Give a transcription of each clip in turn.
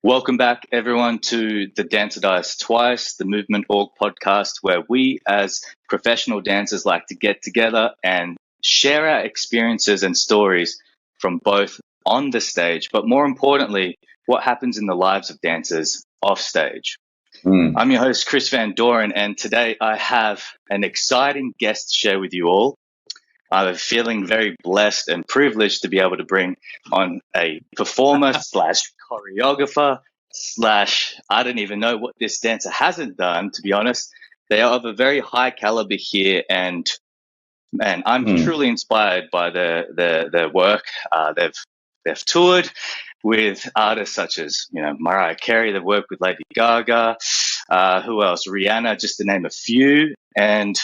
Welcome back, everyone, to the Dance Dice Twice, the Movement Org podcast, where we as professional dancers like to get together and share our experiences and stories from both on the stage, but more importantly, what happens in the lives of dancers off stage. I'm your host, Chris Van Doren, and today I have an exciting guest to share with you all. I'm feeling very blessed and privileged to be able to bring on a performer slash choreographer slash, I don't even know what this dancer hasn't done, to be honest. They are of a very high caliber here, and man, I'm truly inspired by their work. They've toured with artists such as, Mariah Carey. They've worked with Lady Gaga. Who else? Rihanna, just to name a few. And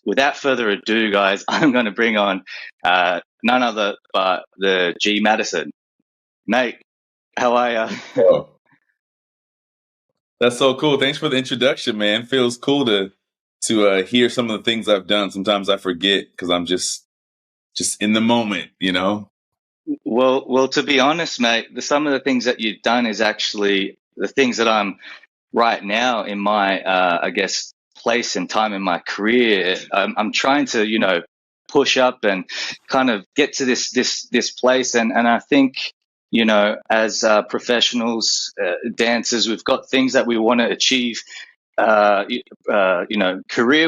without further ado, guys, I'm going to bring on none other but the G Madison. Mate, how are you? Oh, that's so cool. Thanks for the introduction, man. Feels cool to hear some of the things I've done. Sometimes I forget because I'm just in the moment, Well, to be honest, mate, some of the things that you've done is actually the things that I'm right now in my, I guess, place and time in my career. I'm trying to, push up and kind of get to this place, and I think, as professionals, dancers, we've got things that we want to achieve. Career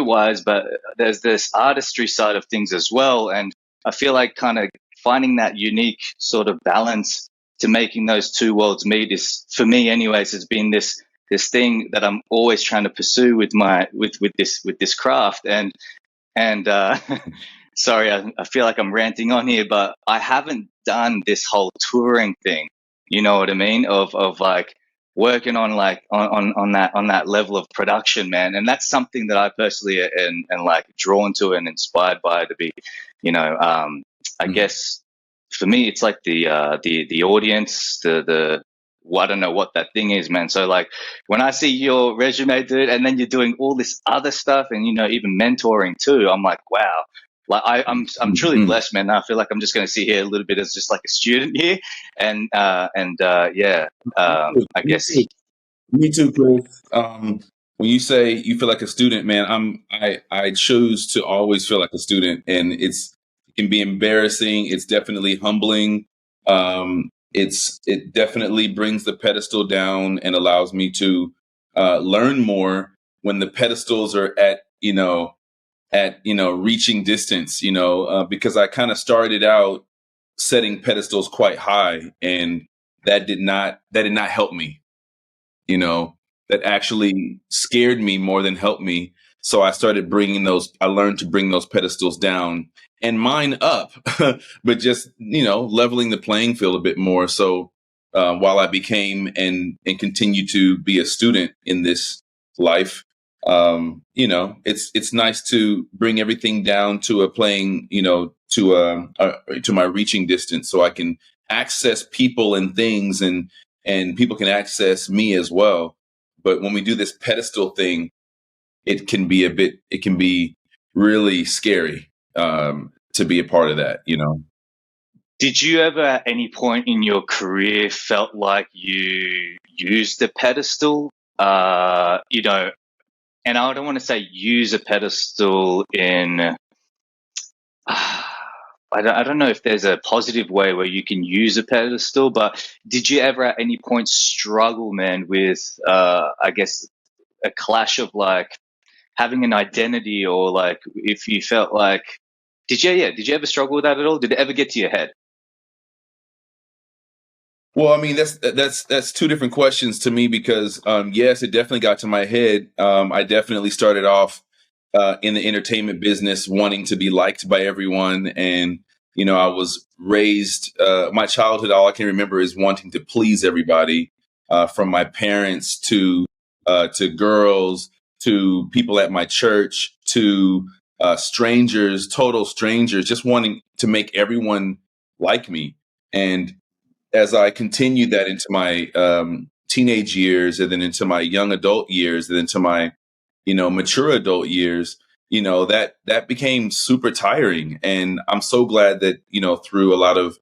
wise, but there's this artistry side of things as well. And I feel like kind of finding that unique sort of balance to making those two worlds meet is, for me anyways, has been this thing that I'm always trying to pursue with this craft. And sorry, I feel like I'm ranting on here, but I haven't done this whole touring thing. You know what I mean? Of like working on like on that level of production, man. And that's something that I personally am like drawn to and inspired by, to be, I guess for me it's like the audience, well, I don't know what that thing is, man. So like when I see your resume, dude, and then you're doing all this other stuff and, even mentoring too, I'm like, wow. Like I'm truly blessed, man. I feel like I'm just going to sit here a little bit as just like a student here, and I guess. Me too, Chris. When you say you feel like a student, man, I choose to always feel like a student, and it can be embarrassing. It's definitely humbling. It definitely brings the pedestal down and allows me to learn more when the pedestals are at reaching distance, because I kind of started out setting pedestals quite high, and that did not help me. That actually scared me more than helped me. So I learned to bring those pedestals down and mine up, but just, leveling the playing field a bit more. So while I became and continue to be a student in this life, it's nice to bring everything down to a playing, to my reaching distance, so I can access people and things, and people can access me as well. But when we do this pedestal thing, it can be really scary to be a part of that, Did you ever at any point in your career felt like you used a pedestal? And I don't want to say use a pedestal in, I don't know if there's a positive way where you can use a pedestal, but did you ever at any point struggle, man, with, I guess, a clash of like having an identity, or like if you felt like, did you ever struggle with that at all? Did it ever get to your head? Well, I mean, that's two different questions to me, because yes, it definitely got to my head. I definitely started off in the entertainment business wanting to be liked by everyone, and I was raised. My childhood, all I can remember is wanting to please everybody, from my parents to girls, to people at my church, to strangers, total strangers, just wanting to make everyone like me. And as I continued that into my teenage years, and then into my young adult years, and into my, mature adult years, that became super tiring. And I'm so glad that, through a lot of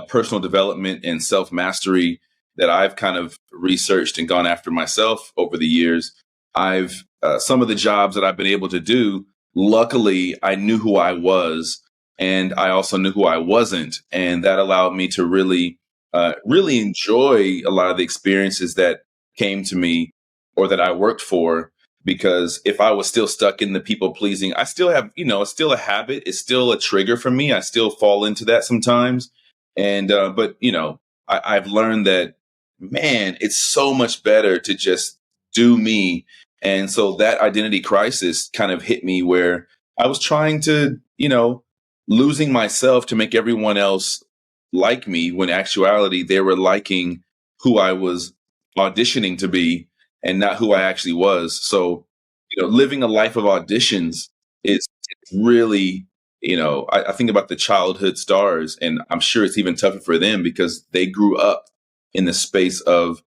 personal development and self mastery, that I've kind of researched and gone after myself over the years, I've some of the jobs that I've been able to do, luckily, I knew who I was, and I also knew who I wasn't, and that allowed me to really enjoy a lot of the experiences that came to me or that I worked for. Because if I was still stuck in the people pleasing, I still have, it's still a habit. It's still a trigger for me. I still fall into that sometimes. And, but, I've learned that, man, it's so much better to just do me. And so that identity crisis kind of hit me where I was trying to, losing myself to make everyone else like me, when actuality they were liking who I was auditioning to be and not who I actually was. So, living a life of auditions is really, I think about the childhood stars, and I'm sure it's even tougher for them because they grew up in the space of,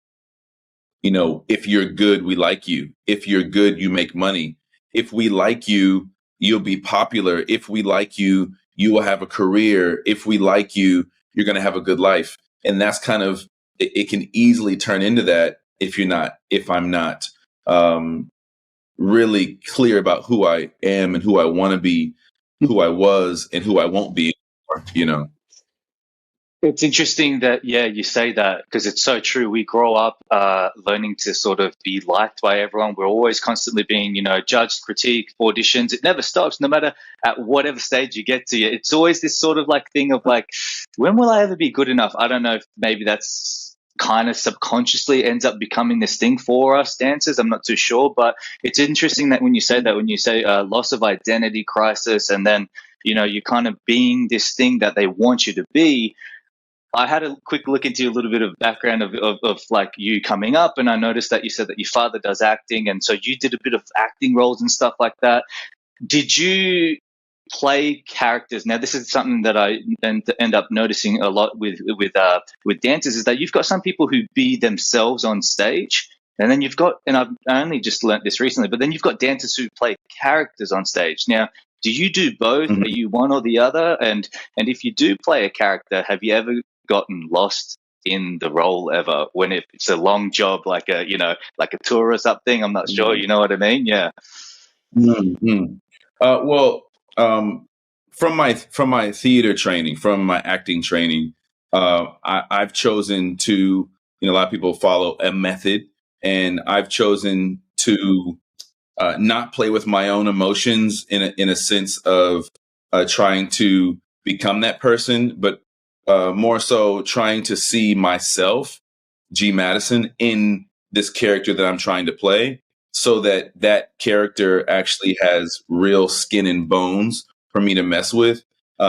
if you're good, we like you. If you're good, you make money. If we like you, you'll be popular. If we like you, you will have a career. If we like you, you're going to have a good life. And that's kind of, it can easily turn into that if I'm not really clear about who I am and who I want to be, who I was and who I won't be anymore. It's interesting that, yeah, you say that because it's so true. We grow up learning to sort of be liked by everyone. We're always constantly being, judged, critiqued, auditions. It never stops, no matter at whatever stage you get to. It's always this sort of like thing of like, when will I ever be good enough? I don't know if maybe that's kind of subconsciously ends up becoming this thing for us dancers. I'm not too sure, but it's interesting that when you say loss of identity crisis, and then, you're kind of being this thing that they want you to be. I had a quick look into a little bit of background of like you coming up, and I noticed that you said that your father does acting, and so you did a bit of acting roles and stuff like that. Did you play characters? Now, this is something that I end up noticing a lot with dancers, is that you've got some people who be themselves on stage, and then you've got, and I only just learnt this recently, but then you've got dancers who play characters on stage. Now, do you do both? Mhm. Are you one or the other? And if you do play a character, have you ever gotten lost in the role ever when it's a long job, like a tour or something? I'm not sure. You know what I mean? Yeah. Mhm. Well, from my theater training, from my acting training, I've chosen to, a lot of people follow a method, and I've chosen to not play with my own emotions in a sense of trying to become that person, but more so trying to see myself, G Madison, in this character that I'm trying to play, so that that character actually has real skin and bones for me to mess with,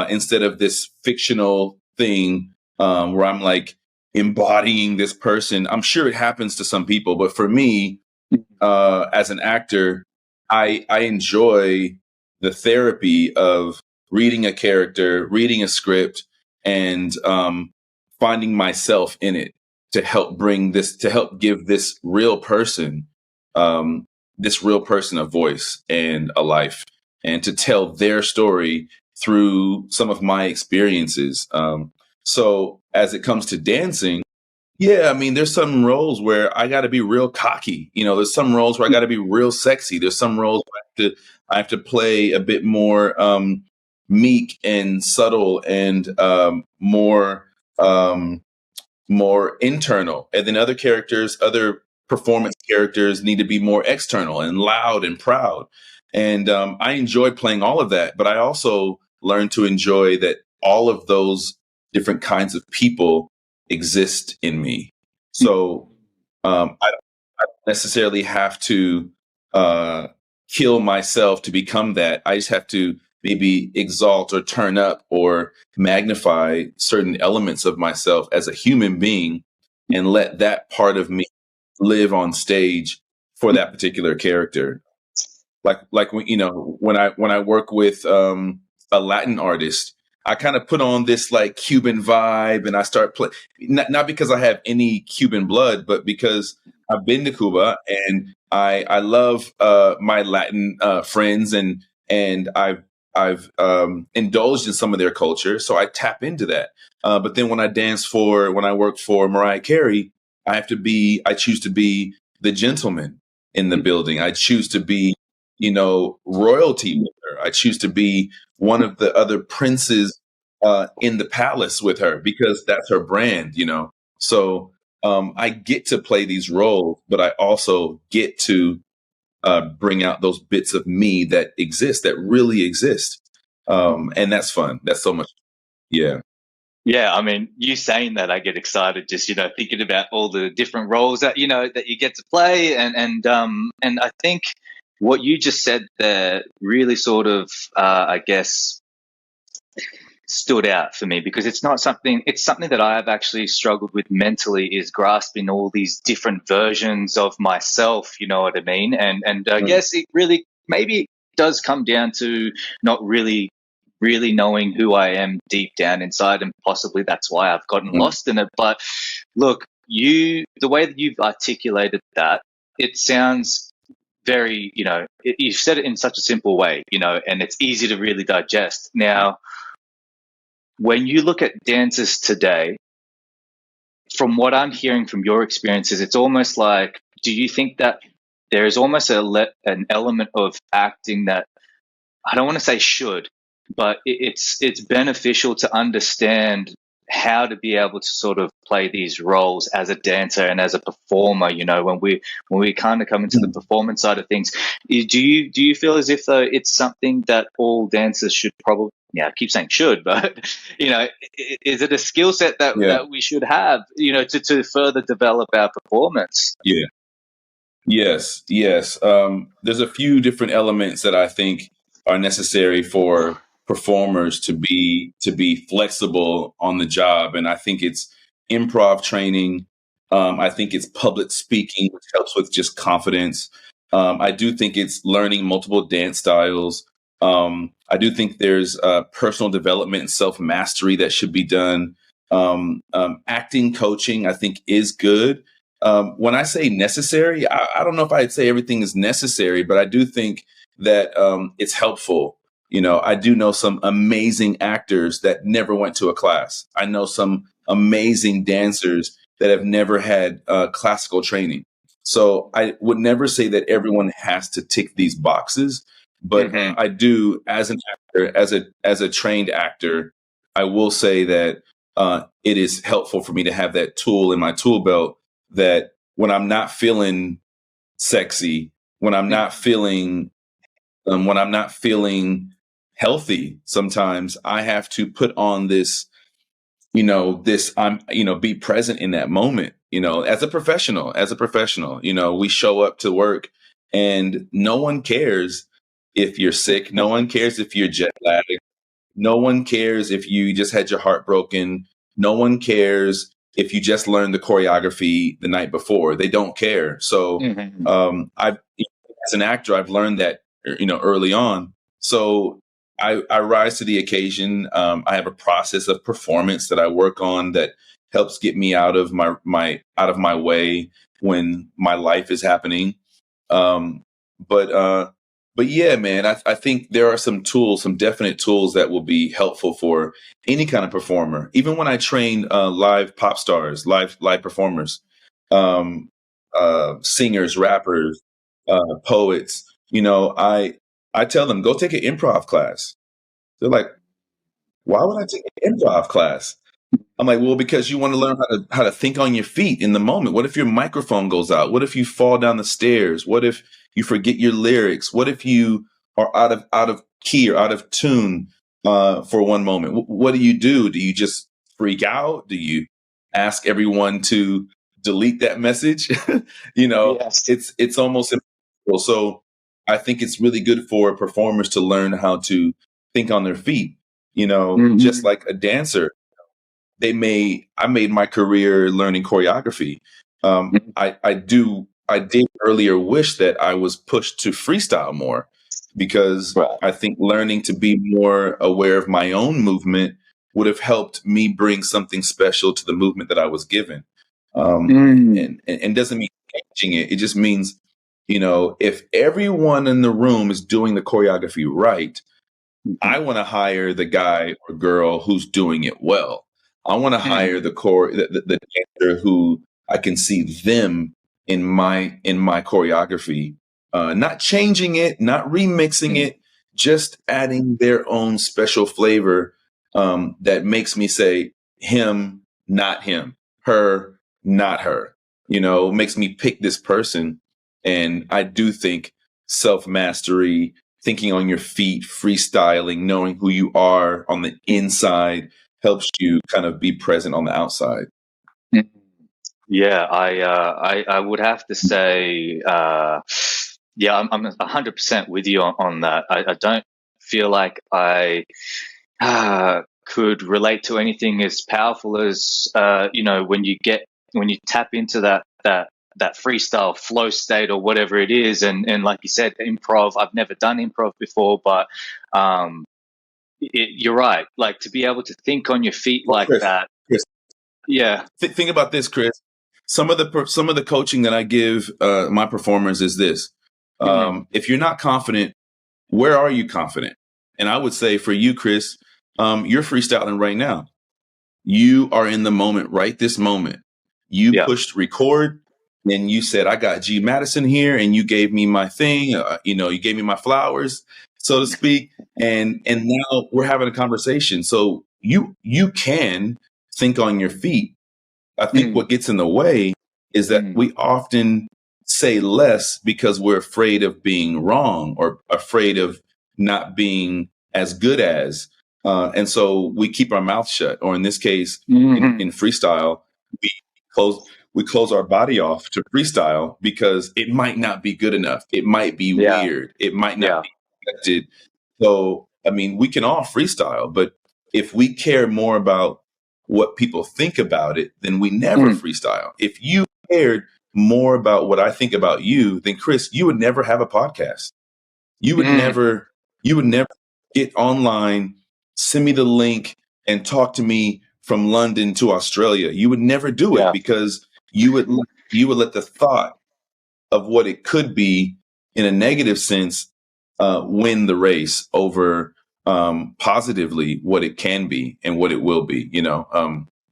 instead of this fictional thing where I'm like embodying this person. I'm sure it happens to some people, but for me, as an actor, I enjoy the therapy of reading a character, reading a script, and finding myself in it to help give this real person a voice and a life, and to tell their story through some of my experiences. So as it comes to dancing, yeah, I mean, there's some roles where I got to be real cocky. There's some roles where I got to be real sexy. There's some roles where I have to play a bit more meek and subtle and um, more internal. And then other performance characters need to be more external and loud and proud. And I enjoy playing all of that, but I also learned to enjoy that all of those different kinds of people exist in me. So I don't necessarily have to uh, kill myself to become that. I just have to maybe exalt or turn up or magnify certain elements of myself as a human being, and let that part of me live on stage for that particular character. Like when I work with a Latin artist, I kind of put on this like Cuban vibe, and I start playing, not because I have any Cuban blood, but because I've been to Cuba, and I love my Latin friends, and I've indulged in some of their culture, so I tap into that. But then when I work for Mariah Carey, I choose to be the gentleman in the building. I choose to be, royalty with her. I choose to be one of the other princes in the palace with her because that's her brand, So I get to play these roles, but I also get to bring out those bits of me that exist, that really exist. And that's fun. That's so much. Yeah. Yeah, I mean, you saying that, I get excited just thinking about all the different roles that that you get to play, and I think what you just said there really sort of, I guess, stood out for me, because it's something that I have actually struggled with mentally, is grasping all these different versions of myself, you know what I mean? And I guess it really maybe does come down to not really knowing who I am deep down inside, and possibly that's why I've gotten lost in it. But look, the way that you've articulated that, it sounds very, you've said it in such a simple way, and it's easy to really digest. Now, when you look at dancers today, from what I'm hearing from your experiences, it's almost like, do you think that there is almost an element of acting that, I don't want to say should, but it's beneficial to understand how to be able to sort of play these roles as a dancer and as a performer, when we kind of come into the performance side of things. Do you feel as if, though, it's something that all dancers should probably, yeah, I keep saying should, but is it a skill set that we should have, to further develop our performance? Yeah. Yes. Yes. There's a few different elements that I think are necessary for performers to be flexible on the job, and I think it's improv training. I think it's public speaking, which helps with just confidence. I do think it's learning multiple dance styles. I do think there's personal development and self mastery that should be done. Acting coaching, I think, is good. When I say necessary, I don't know if I'd say everything is necessary, but I do think that it's helpful. I do know some amazing actors that never went to a class. I know some amazing dancers that have never had classical training. So I would never say that everyone has to tick these boxes, but I do, as an actor, as a trained actor, I will say that it is helpful for me to have that tool in my tool belt, that when I'm not feeling sexy, when I'm not feeling healthy, sometimes I have to put on this, be present in that moment, as a professional, we show up to work and no one cares if you're sick. No one cares if you're jet lagged. No one cares if you just had your heart broken. No one cares if you just learned the choreography the night before. They don't care. So, I've, as an actor, I've learned that, early on. So I rise to the occasion. I have a process of performance that I work on that helps get me out of my way when my life is happening. Um, but yeah, man, I think there are some definite tools that will be helpful for any kind of performer. Even when I train live pop stars, live performers, singers, rappers, poets, I tell them, go take an improv class. They're like, why would I take an improv class? I'm like, well, because you want to learn how to think on your feet in the moment. What if your microphone goes out? What if you fall down the stairs? What if you forget your lyrics? What if you are out of key or out of tune for one moment? What do you do? Do you just freak out? Do you ask everyone to delete that message? Yes. It's almost impossible. So I think it's really good for performers to learn how to think on their feet. Just like a dancer. I made my career learning choreography. I did earlier wish that I was pushed to freestyle more, because Right. I think learning to be more aware of my own movement would have helped me bring something special to the movement that I was given. And doesn't mean changing it. It just means, if everyone in the room is doing the choreography right, I want to hire the guy or girl who's doing it well. I want to hire the dancer who I can see them in my choreography, not changing it, not remixing it, just adding their own special flavor that makes me say him, not him, her, not her. Makes me pick this person. And I do think self mastery, thinking on your feet, freestyling, knowing who you are on the inside helps you kind of be present on the outside. Yeah, I would have to say, yeah, I'm 100% with you on that. I don't feel like I could relate to anything as powerful as when you tap into that freestyle flow state or whatever it is, and like you said, improv. I've never done improv before, but you're right. Like to be able to think on your feet Well, like that. Chris, Yeah. think about this, Chris. Some of the coaching that I give my performers is this: if you're not confident, where are you confident? And I would say for you, Chris, you're freestyling right now. You are in the moment, right this moment. You Yeah. pushed record, and you said, "I got G Madison here," and you gave me my thing. You gave me my flowers, so to speak. And now we're having a conversation. So you can think on your feet. I think what gets in the way is that we often say less because we're afraid of being wrong or afraid of not being as good as. And so we keep our mouth shut, or in this case, in freestyle, we close our body off to freestyle because it might not be good enough. It might be weird. It might not be expected. So, I mean, we can all freestyle, but if we care more about what people think about it, then we never freestyle. If you cared more about what I think about you, then Chris, you would never have a podcast. You would never get online, send me the link and talk to me from London to Australia. You would never do it because you would let the thought of what it could be in a negative sense win the race over positively what it can be and what it will be,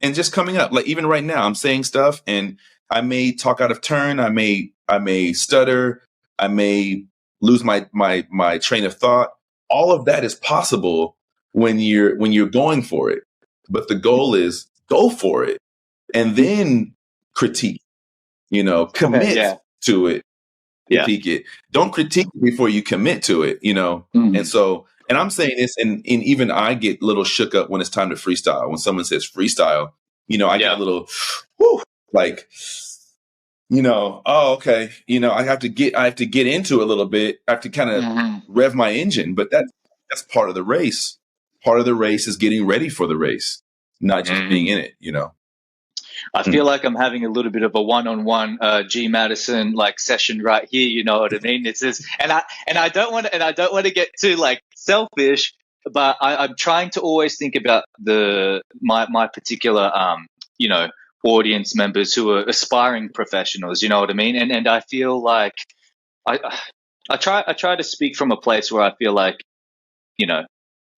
and just coming up, like even right now, I'm saying stuff and I may talk out of turn. I may stutter. I may lose my train of thought. All of that is possible when you're going for it. But the goal is go for it and then critique, commit to it, critique it. Don't critique it before you commit to it, And so, and I'm saying this, and even I get a little shook up when it's time to freestyle. When someone says freestyle, I get a little, whew, like, oh, okay. I have to get into it a little bit. I have to kind of rev my engine, but that's part of the race. Part of the race is getting ready for the race, not just being in it, I feel like I'm having a little bit of a one-on-one G Madison like session right here. You know what I mean? It's this, and I don't want to get too like selfish, but I'm trying to always think about my particular audience members who are aspiring professionals. You know what I mean? And I feel like I try to speak from a place where I feel like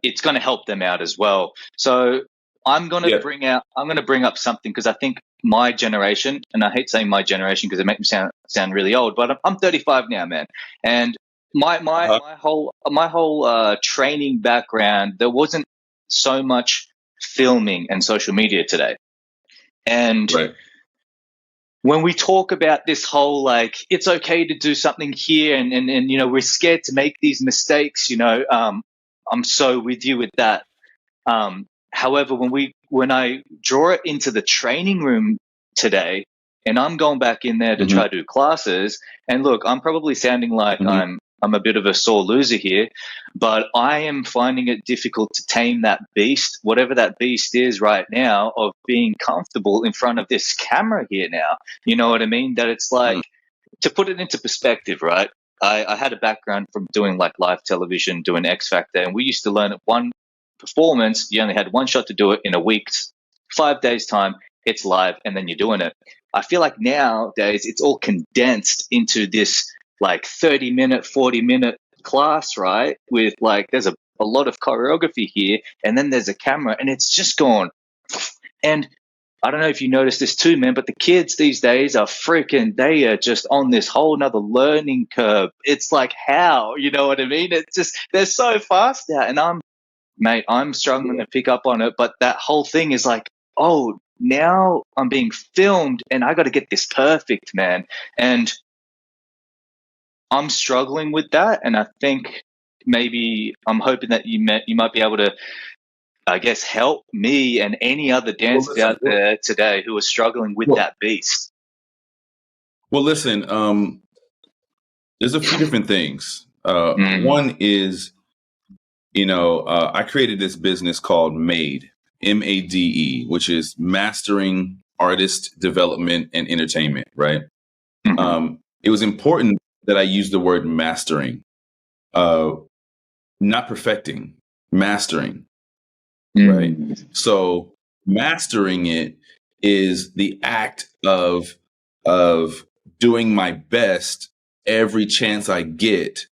it's going to help them out as well. So I'm going to bring up something because I think my generation, and I hate saying my generation because it makes me sound really old, but I'm 35 now, man. And my whole training background, there wasn't so much filming and social media today. And when we talk about this whole, like, it's okay to do something here and we're scared to make these mistakes, I'm so with you with that. However, when I draw it into the training room today, and I'm going back in there to try to do classes, and look, I'm probably sounding like I'm a bit of a sore loser here, but I am finding it difficult to tame that beast, whatever that beast is right now, of being comfortable in front of this camera here now. You know what I mean? That it's like, to put it into perspective, right? I had a background from doing like live television, doing X Factor, and we used to learn at one performance, you only had one shot to do it in a week's 5 days time, it's live, and then you're doing it. I feel like nowadays it's all condensed into this like 30-minute, 40-minute class, right? With like, there's a lot of choreography here, and then there's a camera, and it's just gone. And I don't know if you noticed this too, man, but the kids these days are they are just on this whole nother learning curve. It's like, how, you know what I mean? It's just, they're so fast now. And I'm struggling to pick up on it. But that whole thing is like, oh, now I'm being filmed and I got to get this perfect, man. And I'm struggling with that. And I think maybe I'm hoping that you might be able to, I guess, help me and any other dancers out there today who are struggling with that beast. Well, listen, there's a few different things. One is, I created this business called MADE, MADE, which is Mastering Artist Development and Entertainment, right? It was important that I use the word mastering, not perfecting, mastering, right? So mastering it is the act of doing my best every chance I get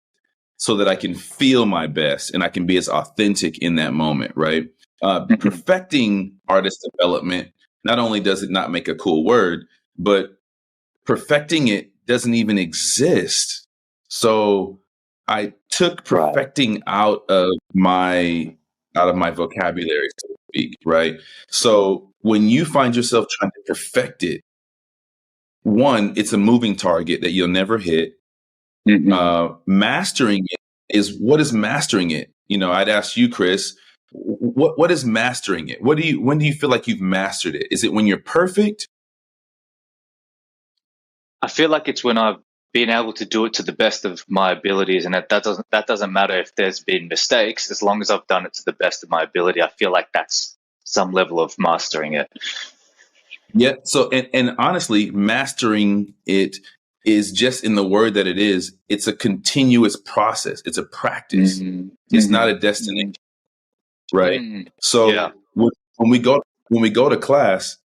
so that I can feel my best and I can be as authentic in that moment, right? Perfecting artist development, not only does it not make a cool word, but perfecting it doesn't even exist. So I took perfecting out of my vocabulary, so to speak, right? So when you find yourself trying to perfect it, one, it's a moving target that you'll never hit. Mastering it is, what is mastering it? I'd ask you, Chris, what is mastering it? When do you feel like you've mastered it? Is it when you're perfect? I feel like it's when I've been able to do it to the best of my abilities, and that doesn't matter if there's been mistakes. As long as I've done it to the best of my ability, I feel like that's some level of mastering it. Yeah. So, and honestly, mastering it is just in the word that it is. It's a continuous process. It's a practice. It's not a destination, right? So when we go to class,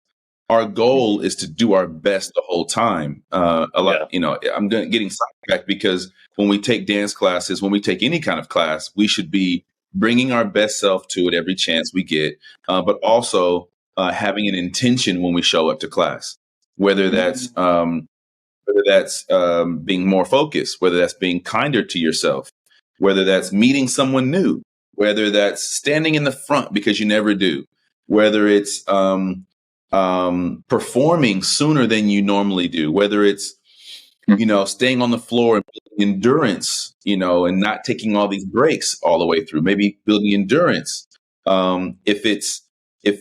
our goal is to do our best the whole time. I'm getting sidetracked because when we take dance classes, when we take any kind of class, we should be bringing our best self to it every chance we get, but also having an intention when we show up to class, whether that's being more focused, whether that's being kinder to yourself, whether that's meeting someone new, whether that's standing in the front because you never do, whether it's performing sooner than you normally do, whether it's staying on the floor and building endurance, and not taking all these breaks all the way through, maybe building endurance. If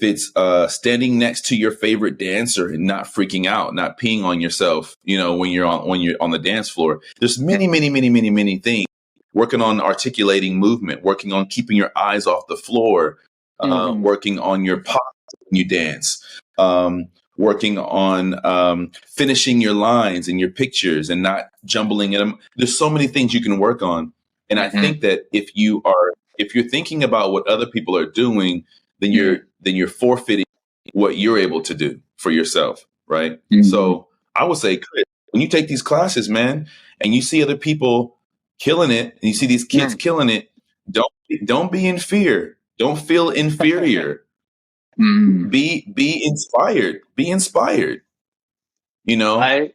it's standing next to your favorite dancer and not freaking out, not peeing on yourself, when you're on the dance floor. There's many, many, many, many, many things. Working on articulating movement, working on keeping your eyes off the floor, working on your posture when you dance, working on finishing your lines and your pictures and not jumbling them. There's so many things you can work on. And I think that if you're thinking about what other people are doing, then you're forfeiting what you're able to do for yourself, right? So I would say, Chris, when you take these classes, man, and you see other people killing it, and you see these kids killing it, don't be in fear. Don't feel inferior. Be inspired. Be inspired. I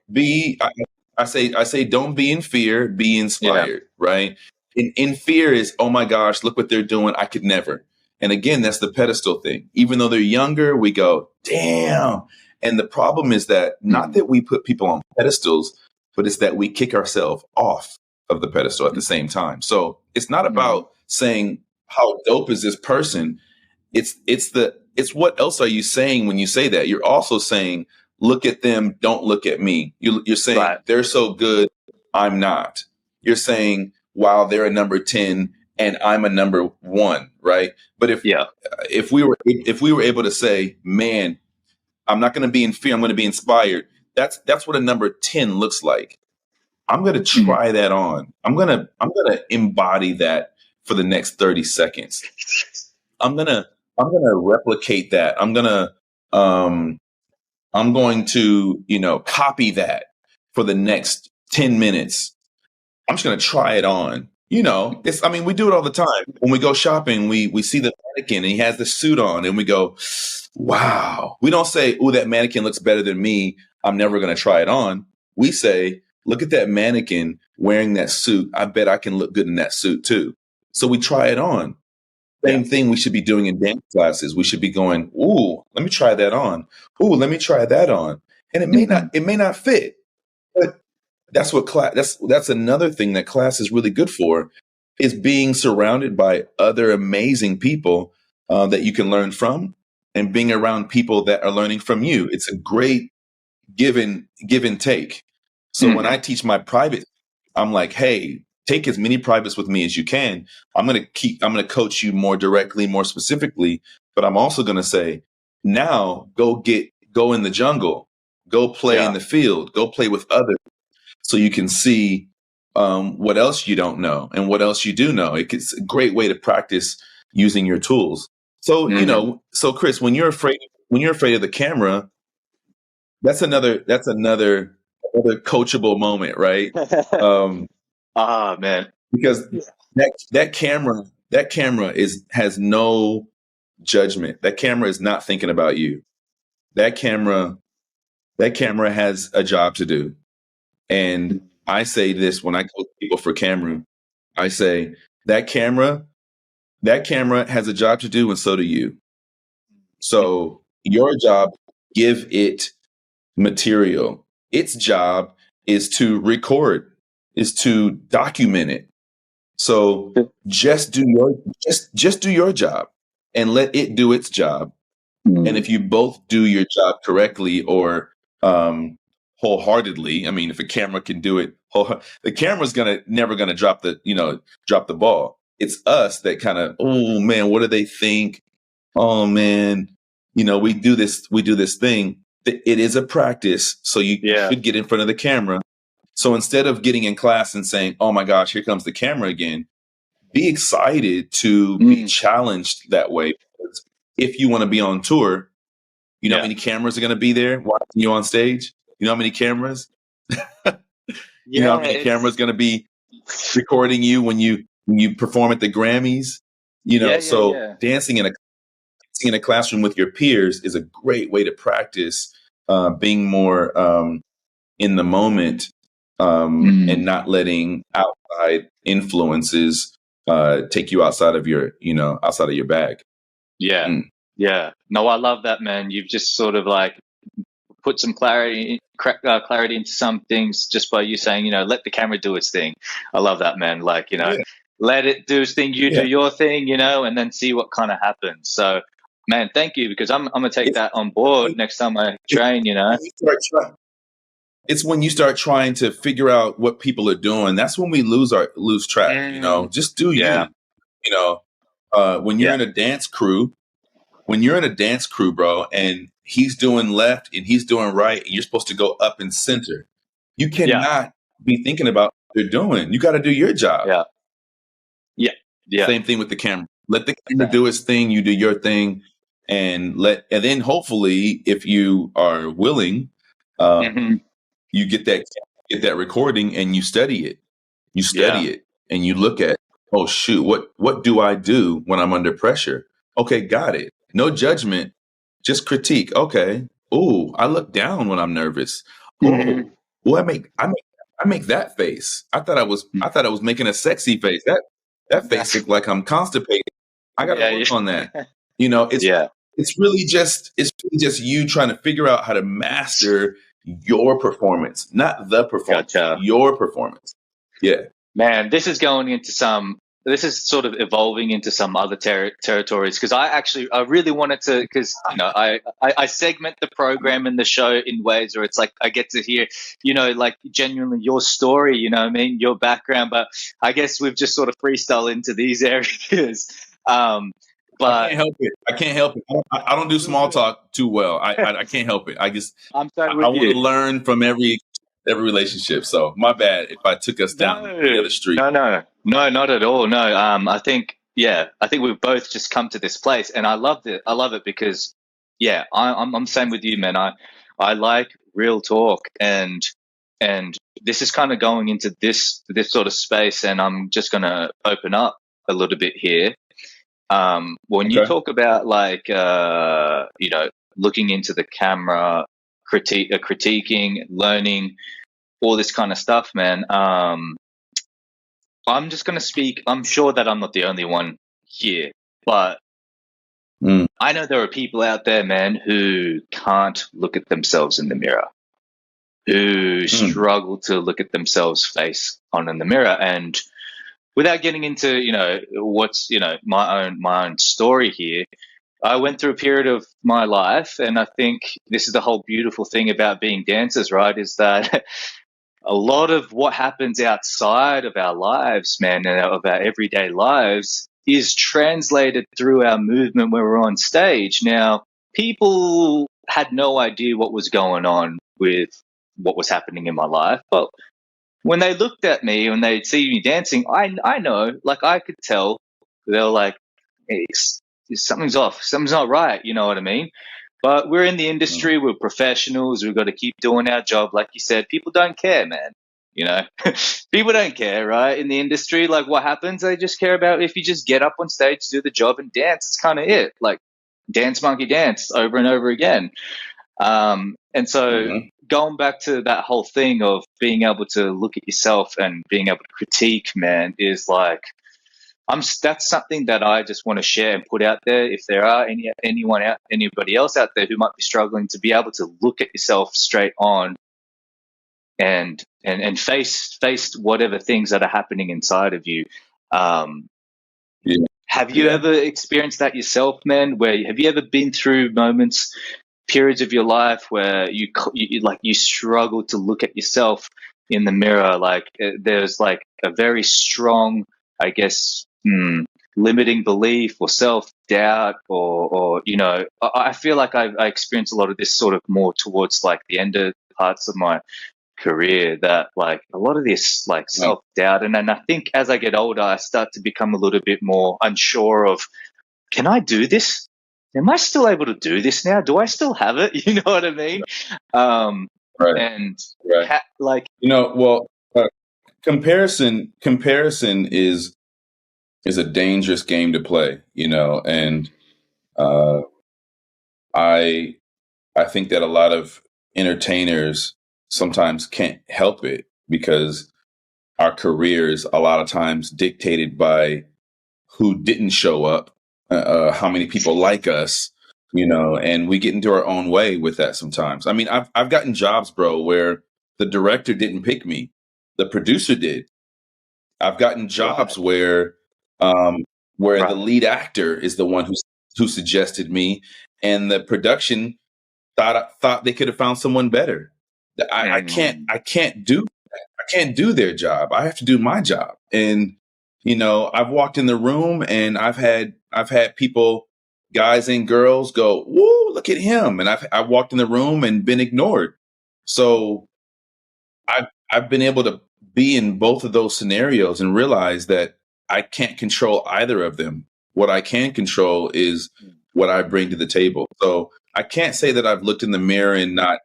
say don't be in fear, be inspired, right? In fear is, oh my gosh, look what they're doing. I could never. And again, that's the pedestal thing. Even though they're younger, we go, damn. And the problem is that not that we put people on pedestals, but it's that we kick ourselves off of the pedestal at the same time. So it's not about saying how dope is this person. It's what else are you saying when you say that? You're also saying, look at them, don't look at me. You're saying they're so good, I'm not. You're saying, wow, they're a number 10 and I'm a number 1, right? But if we were able to say, man, I'm not going to be in fear, I'm going to be inspired. That's what a number 10 looks like. I'm going to try that on. I'm going to embody that for the next 30 seconds. I'm going to replicate that. I'm going to copy that for the next 10 minutes. I'm just going to try it on. We do it all the time. When we go shopping, we see the mannequin and he has the suit on and we go, wow. We don't say, oh, that mannequin looks better than me. I'm never going to try it on. We say, look at that mannequin wearing that suit. I bet I can look good in that suit too. So we try it on. Same thing we should be doing in dance classes. We should be going, ooh, let me try that on. Ooh, let me try that on. And it may not fit, but that's what that's another thing that class is really good for, is being surrounded by other amazing people that you can learn from, and being around people that are learning from you. It's a great give and take. So when I teach my private, I'm like, hey, take as many privates with me as you can. I'm going to coach you more directly, more specifically, but I'm also going to say, now go in the jungle, go play in the field, go play with others, so you can see what else you don't know and what else you do know. It's a great way to practice using your tools. So, so Chris, when you're afraid of the camera, that's another coachable moment, right? Man. Because that camera has no judgment. That camera is not thinking about you. That camera has a job to do. And I say this when I coach people for camera. I say that camera has a job to do, and so do you. So your job, give it material. Its job is to record, is to document it. So just do your job and let it do its job. And if you both do your job correctly or wholeheartedly, I mean, if a camera can do it, the camera's never gonna drop the ball. It's us that kind of, oh man, what do they think? Oh man, we do this thing. It is a practice, so you should get in front of the camera. So instead of getting in class and saying, oh my gosh, here comes the camera again, be excited to be challenged that way. Because if you want to be on tour, you know how many cameras are going to be there watching you on stage? You know how many cameras? You know how many cameras going to be recording you when you perform at the Grammys? So dancing in a classroom with your peers is a great way to practice being more in the moment, and not letting outside influences take you outside of your bag. Yeah. No, I love that, man. You've just sort of like put some clarity into some things just by you saying, let the camera do its thing. I love that, man. Like, let it do its thing. You do your thing, and then see what kind of happens. So, man, thank you, because I'm gonna take that on board next time I train. It's when you start trying to figure out what people are doing. That's when we lose track. Just do you. When you're in a dance crew, bro, and he's doing left and he's doing right, and you're supposed to go up and center, you cannot be thinking about what they're doing. You got to do your job. Yeah. Same thing with the camera. Let the camera do its thing. You do your thing, and then hopefully, if you are willing, you get that recording and you study it. You study it and you look at, oh shoot, what do I do when I'm under pressure? Okay, got it. No judgment, just critique. Okay. Oh, I look down when I'm nervous. Oh, well, I make that face. I thought I was making a sexy face. That face looked like I'm constipated. I got to work on that. It's really just you trying to figure out how to master your performance, not the performance, your performance. Yeah. Man, this is sort of evolving into some other territories, because I really wanted to, because I segment the program and the show in ways where it's like I get to hear like genuinely your story, what I mean, your background, but I guess we've just sort of freestyle into these areas. But I can't help it. I don't do small talk too well. I can't help it. I want to learn from every relationship. So my bad if I took us down the other street. No, not at all. No, I think we've both just come to this place, and I loved it. I love it because, I'm the same with you, man. I like real talk, and this is kind of going into this sort of space, and I'm just going to open up a little bit here. When you Okay. talk about like looking into the camera, critiquing, learning, all this kind of stuff, man. I'm just gonna speak. I'm sure that I'm not the only one here, but Mm, I know there are people out there, man, who can't look at themselves in the mirror, who mm, struggle to look at themselves face on in the mirror. And without getting into, what's, my own story here, I went through a period of my life, and I think this is the whole beautiful thing about being dancers, right? Is that a lot of what happens outside of our lives, man, and of our everyday lives is translated through our movement when we're on stage. Now, people had no idea what was going on with what was happening in my life, but when they looked at me, when they'd see me dancing, I know, like I could tell, they're like, hey, something's off, something's not right, you know what I mean? But we're in the mm. industry, we're professionals, we've got to keep doing our job. Like you said, people don't care, man. You know, people don't care, right? In the industry, like what happens, they just care about if you just get up on stage, do the job, and dance. It's kind of it. Like dance, monkey, dance over and over again. And so Mhm. going back to that whole thing of being able to look at yourself and being able to critique, man, is like that's something that I just want to share and put out there. If there are anybody else out there who might be struggling to be able to look at yourself straight on and face whatever things that are happening inside of you. Um, Yeah. have you Yeah. ever experienced that yourself, man? Have you ever been through moments, periods of your life where you struggle to look at yourself in the mirror? Like there's like a very strong, I guess, limiting belief or self doubt, or I feel like I experience a lot of this sort of more towards like the end of parts of my career, that like a lot of this like Uh, self doubt, and I think as I get older I start to become a little bit more unsure of, can I do this? Am I still able to do this now? Do I still have it? You know what I mean? Um, right. and Right. like, Well, comparison is a dangerous game to play. And uh, I I think that a lot of entertainers sometimes can't help it because our careers a lot of times dictated by who didn't show up, how many people like us, and we get into our own way with that sometimes. I mean, I've gotten jobs, bro, where the director didn't pick me, the producer did. I've gotten right, jobs where the right, lead actor is the one who suggested me, and the production thought they could have found someone better. I can't mm, I can't do their job. I have to do my job. And I've walked in the room and I've had people, guys and girls, go, "Whoa, look at him!" And I've walked in the room and been ignored. So I've been able to be in both of those scenarios and realize that I can't control either of them. What I can control is what I bring to the table. So I can't say that I've looked in the mirror and not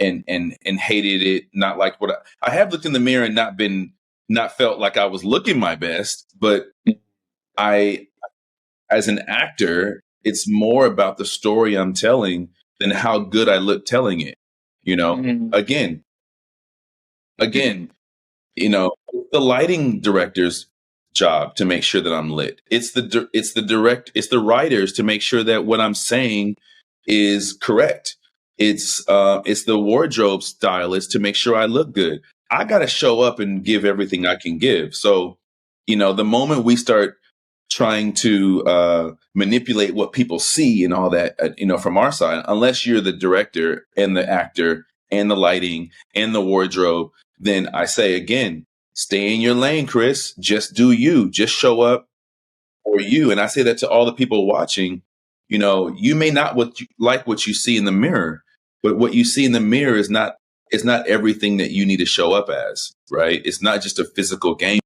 and hated it, not like what I have looked in the mirror and not felt like I was looking my best, but I, as an actor, it's more about the story I'm telling than how good I look telling it. You know, mm, again, mm, again, the lighting director's job to make sure that I'm lit. It's the writers to make sure that what I'm saying is correct. It's the wardrobe stylist to make sure I look good. I got to show up and give everything I can give. So, the moment we start trying to manipulate what people see and all that, from our side, unless you're the director and the actor and the lighting and the wardrobe, then I say again, stay in your lane, Chris. Just do you. Just show up for you. And I say that to all the people watching. You may not like what you see in the mirror, but what you see in the mirror is not everything that you need to show up as, right? It's not just a physical game.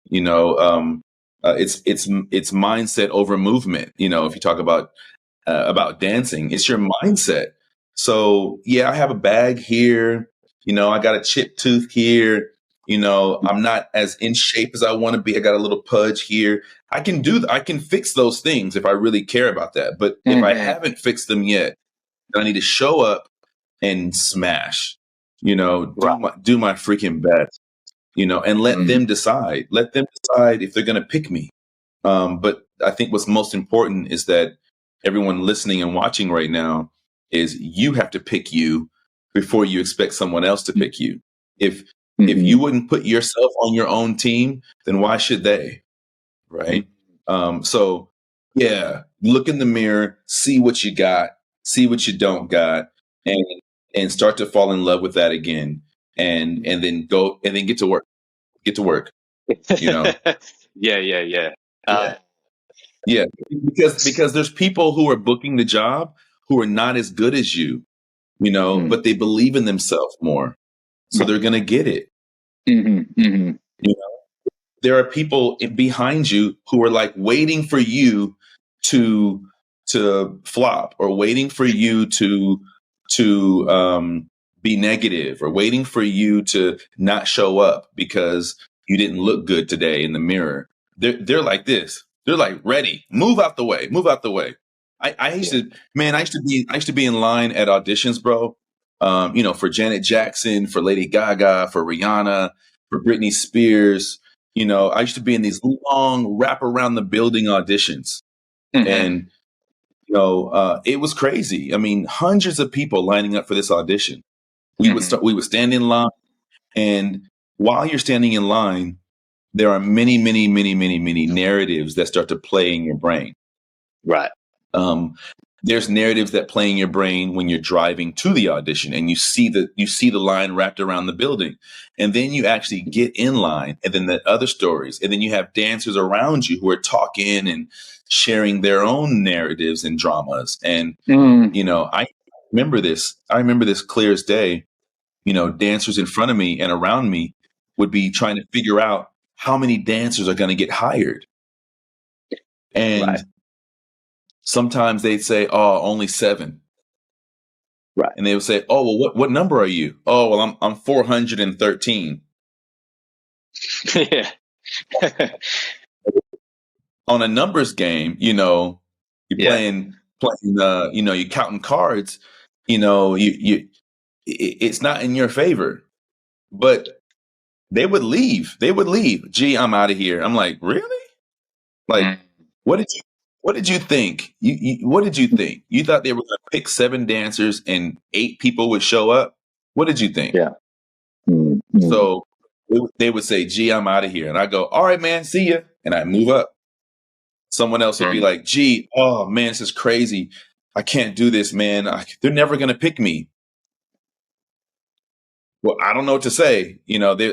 You know, it's mindset over movement. If you talk about dancing, it's your mindset. So yeah, I have a bag here. I got a chipped tooth here. I'm not as in shape as I want to be. I got a little pudge here. I can fix those things if I really care about that. But if I haven't fixed them yet, then I need to show up and smash, Right. do my freaking best, and let them decide. Let them decide if they're going to pick me. But I think what's most important is that everyone listening and watching right now is you have to pick you before you expect someone else to pick you. If you wouldn't put yourself on your own team, then why should they? Right. So yeah, look in the mirror, see what you got, see what you don't got, and start to fall in love with that again. And then go and then get to work. Get to work. Yeah, yeah. Yeah. Yeah. Because there's people who are booking the job who are not as good as you, but they believe in themselves more. So they're gonna get it. You know? There are people behind you who are like waiting for you to flop, or waiting for you to be negative, or waiting for you to not show up because you didn't look good today in the mirror. They're like this. They're like, ready, move out the way, move out the way. I used to, man, I used to be in line at auditions, bro. For Janet Jackson, for Lady Gaga, for Rihanna, for Britney Spears. I used to be in these long wrap around the building auditions, and it was crazy. I mean, hundreds of people lining up for this audition. We would stand in line, and while you're standing in line, there are many, many, many, many, many narratives that start to play in your brain. Right. There's narratives that play in your brain when you're driving to the audition, and you see the line wrapped around the building, and then you actually get in line, and then the other stories, and then you have dancers around you who are talking and sharing their own narratives and dramas. And I remember this. I remember this clear as day. Dancers in front of me and around me would be trying to figure out how many dancers are going to get hired, and sometimes they'd say, "Oh, only 7." Right. And they would say, "Oh, well, what number are you?" "Oh, well, I'm 413." Yeah. On a numbers game, you're playing, you're counting cards. It's not in your favor. But they would leave. They would leave. "Gee, I'm out of here." I'm like, really? Like, what did you think? What did you think? You thought they were going to pick 7 dancers and 8 people would show up? What did you think? Yeah. So they would say, "Gee, I'm out of here." And I go, "All right, man, see ya." And I move up. Someone else would be like, "Gee, oh man, this is crazy. I can't do this, man. They're never going to pick me." Well, I don't know what to say.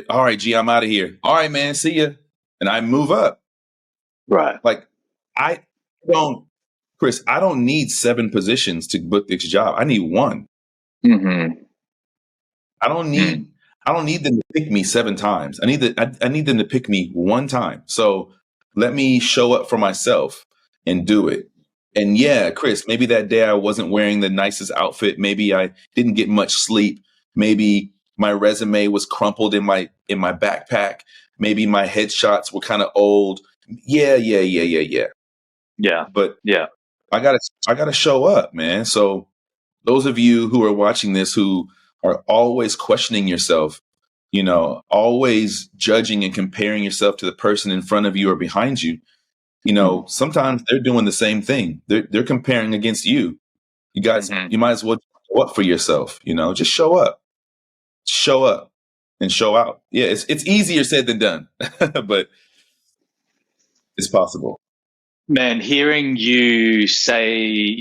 All right, "Gee, I'm out of here." "All right, man, see ya." And I move up. Right. Like, I don't, Chris, I don't need 7 positions to book this job. I need 1. I don't need them to pick me 7 times. I need them to pick me 1 time. So let me show up for myself and do it. And yeah, Chris, maybe that day I wasn't wearing the nicest outfit. Maybe I didn't get much sleep. Maybe my resume was crumpled in my backpack. Maybe my headshots were kind of old. Yeah. Yeah. But Yeah. I gotta show up, man. So those of you who are watching this, who are always questioning yourself, always judging and comparing yourself to the person in front of you or behind you, sometimes they're doing the same thing. They're comparing against you. You guys, you might as well show up for yourself. Just show up and show out. Yeah, it's easier said than done, but it's possible. Man, hearing you say,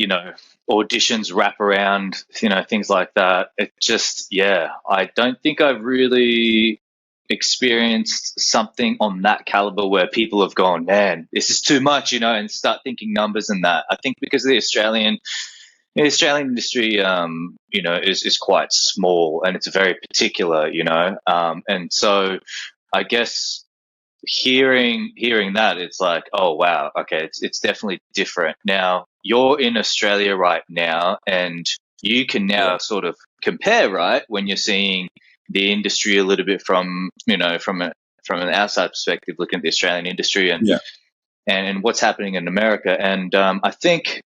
auditions wrap around, things like that, it just, I don't think I've really experienced something on that caliber where people have gone, man, this is too much, and start thinking numbers and that. I think because the Australian industry, is quite small, and it's very particular, and so I guess hearing that, it's like, oh wow, okay, it's definitely different. Now you're in Australia right now, and you can now sort of compare, right, when you're seeing the industry a little bit from, from an outside perspective, looking at the Australian industry and what's happening in America. And I think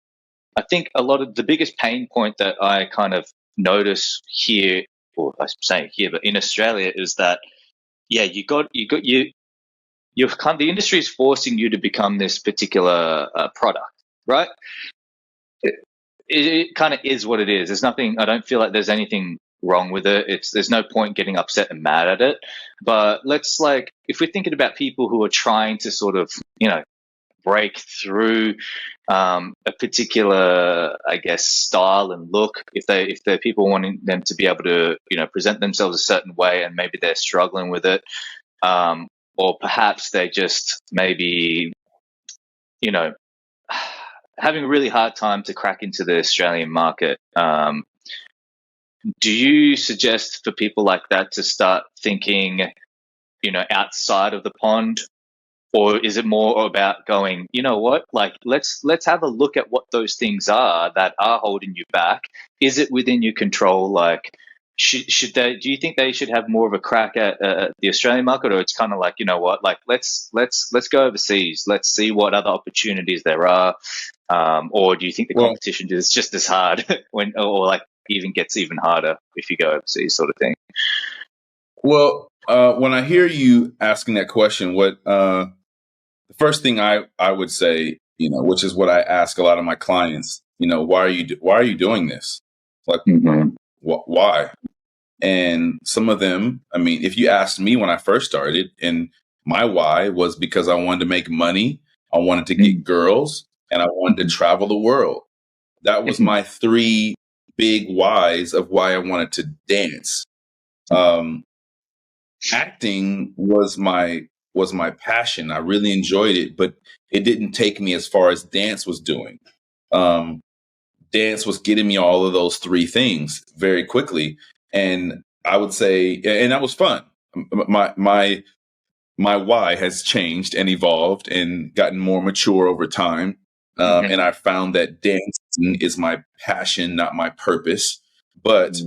a lot of the biggest pain point that I kind of notice here, or I'm saying here, but in Australia, is that you've come, the industry is forcing you to become this particular product, right? It kind of is what it is. There's nothing. I don't feel like there's anything wrong with it. There's no point getting upset and mad at it. But let's, like, if we're thinking about people who are trying to sort of, break through a particular, I guess, style and look. If they're people wanting them to be able to, present themselves a certain way, and maybe they're struggling with it, or perhaps they just maybe, having a really hard time to crack into the Australian market. Do you suggest for people like that to start thinking, outside of the pond? Or is it more about going, you know what, like, let's have a look at what those things are that are holding you back. Is it within your control? Like, should they? Do you think they should have more of a crack at the Australian market, or it's kind of like, you know what, like, let's go overseas. Let's see what other opportunities there are. Or do you think the competition is just as hard or like even gets even harder if you go overseas, sort of thing? Well, when I hear you asking that question, the first thing I would say, which is what I ask a lot of my clients, why are you doing this? Like, why? And some of them, I mean, if you asked me when I first started, and my why was because I wanted to make money, I wanted to get girls, and I wanted to travel the world. That was my three big whys of why I wanted to dance. Acting was my passion. I really enjoyed it, but it didn't take me as far as dance was doing. Dance was getting me all of those three things very quickly. And I would say, and that was fun. My why has changed and evolved and gotten more mature over time. And I found that dancing is my passion, not my purpose. But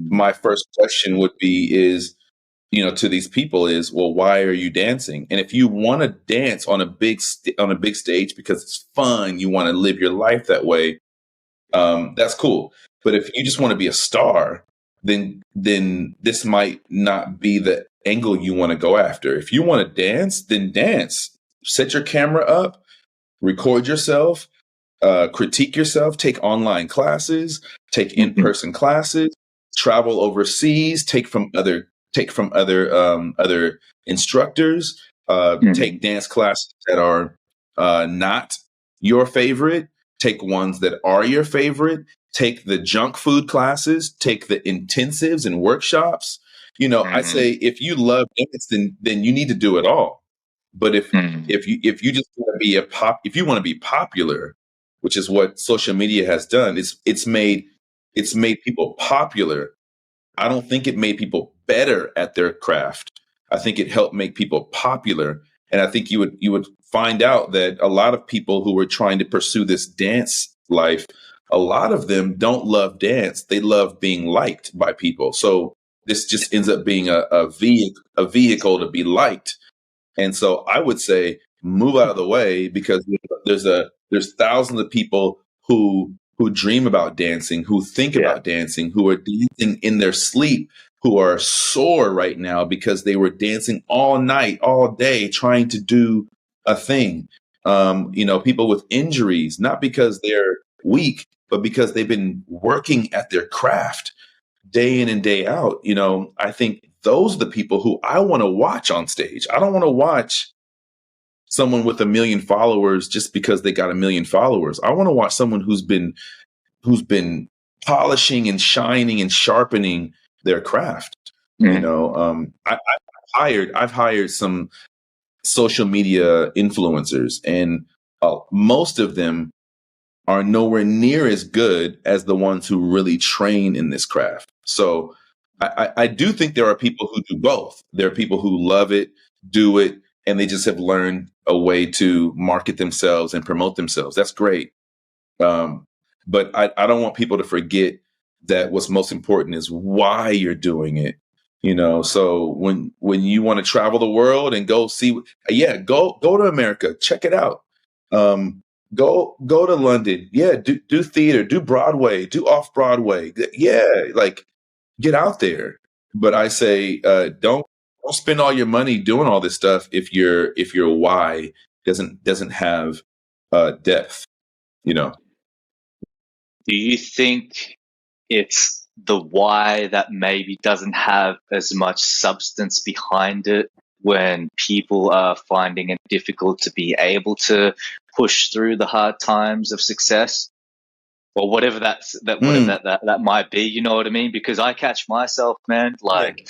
my first question would be to these people is, well, why are you dancing? And if you want to dance on a big stage because it's fun, you want to live your life that way, that's cool. But if you just want to be a star, then this might not be the angle you want to go after. If you want to dance, then dance. Set your camera up, record yourself, critique yourself, take online classes, take in-person classes, travel overseas, take from other instructors, take dance classes that are not your favorite, take ones that are your favorite, take the junk food classes, take the intensives and workshops. I say, if you love dance, then you need to do it all. But if you just want to be if you want to be popular, which is what social media has done, it's made people popular. I don't think it made people better at their craft. I think it helped make people popular. And I think you would find out that a lot of people who were trying to pursue this dance life, a lot of them don't love dance. They love being liked by people. So this just ends up being a vehicle to be liked. And so I would say move out of the way, because there's thousands of people who dream about dancing, who think about dancing, who are dancing in their sleep, who are sore right now because they were dancing all night, all day, trying to do a thing. People with injuries, not because they're weak, but because they've been working at their craft day in and day out. I think those are the people who I want to watch on stage. I don't want to watch someone with 1 million followers just because they got 1 million followers. I want to watch someone who's been polishing and shining and sharpening their craft. I've hired some social media influencers, and most of them are nowhere near as good as the ones who really train in this craft. So I do think there are people who do both. There are people who love it, do it, and they just have learned a way to market themselves and promote themselves. That's great. But I don't want people to forget that what's most important is why you're doing it. So when you want to travel the world and go see, go to America, check it out. Go to London, do theater, do Broadway, do off Broadway, like get out there. But I say, don't spend all your money doing all this stuff if your why doesn't have depth. Do you think it's the why that maybe doesn't have as much substance behind it when people are finding it difficult to be able to push through the hard times of success? Or whatever Mm, that might be, you know what I mean? Because I catch myself, man, yeah. like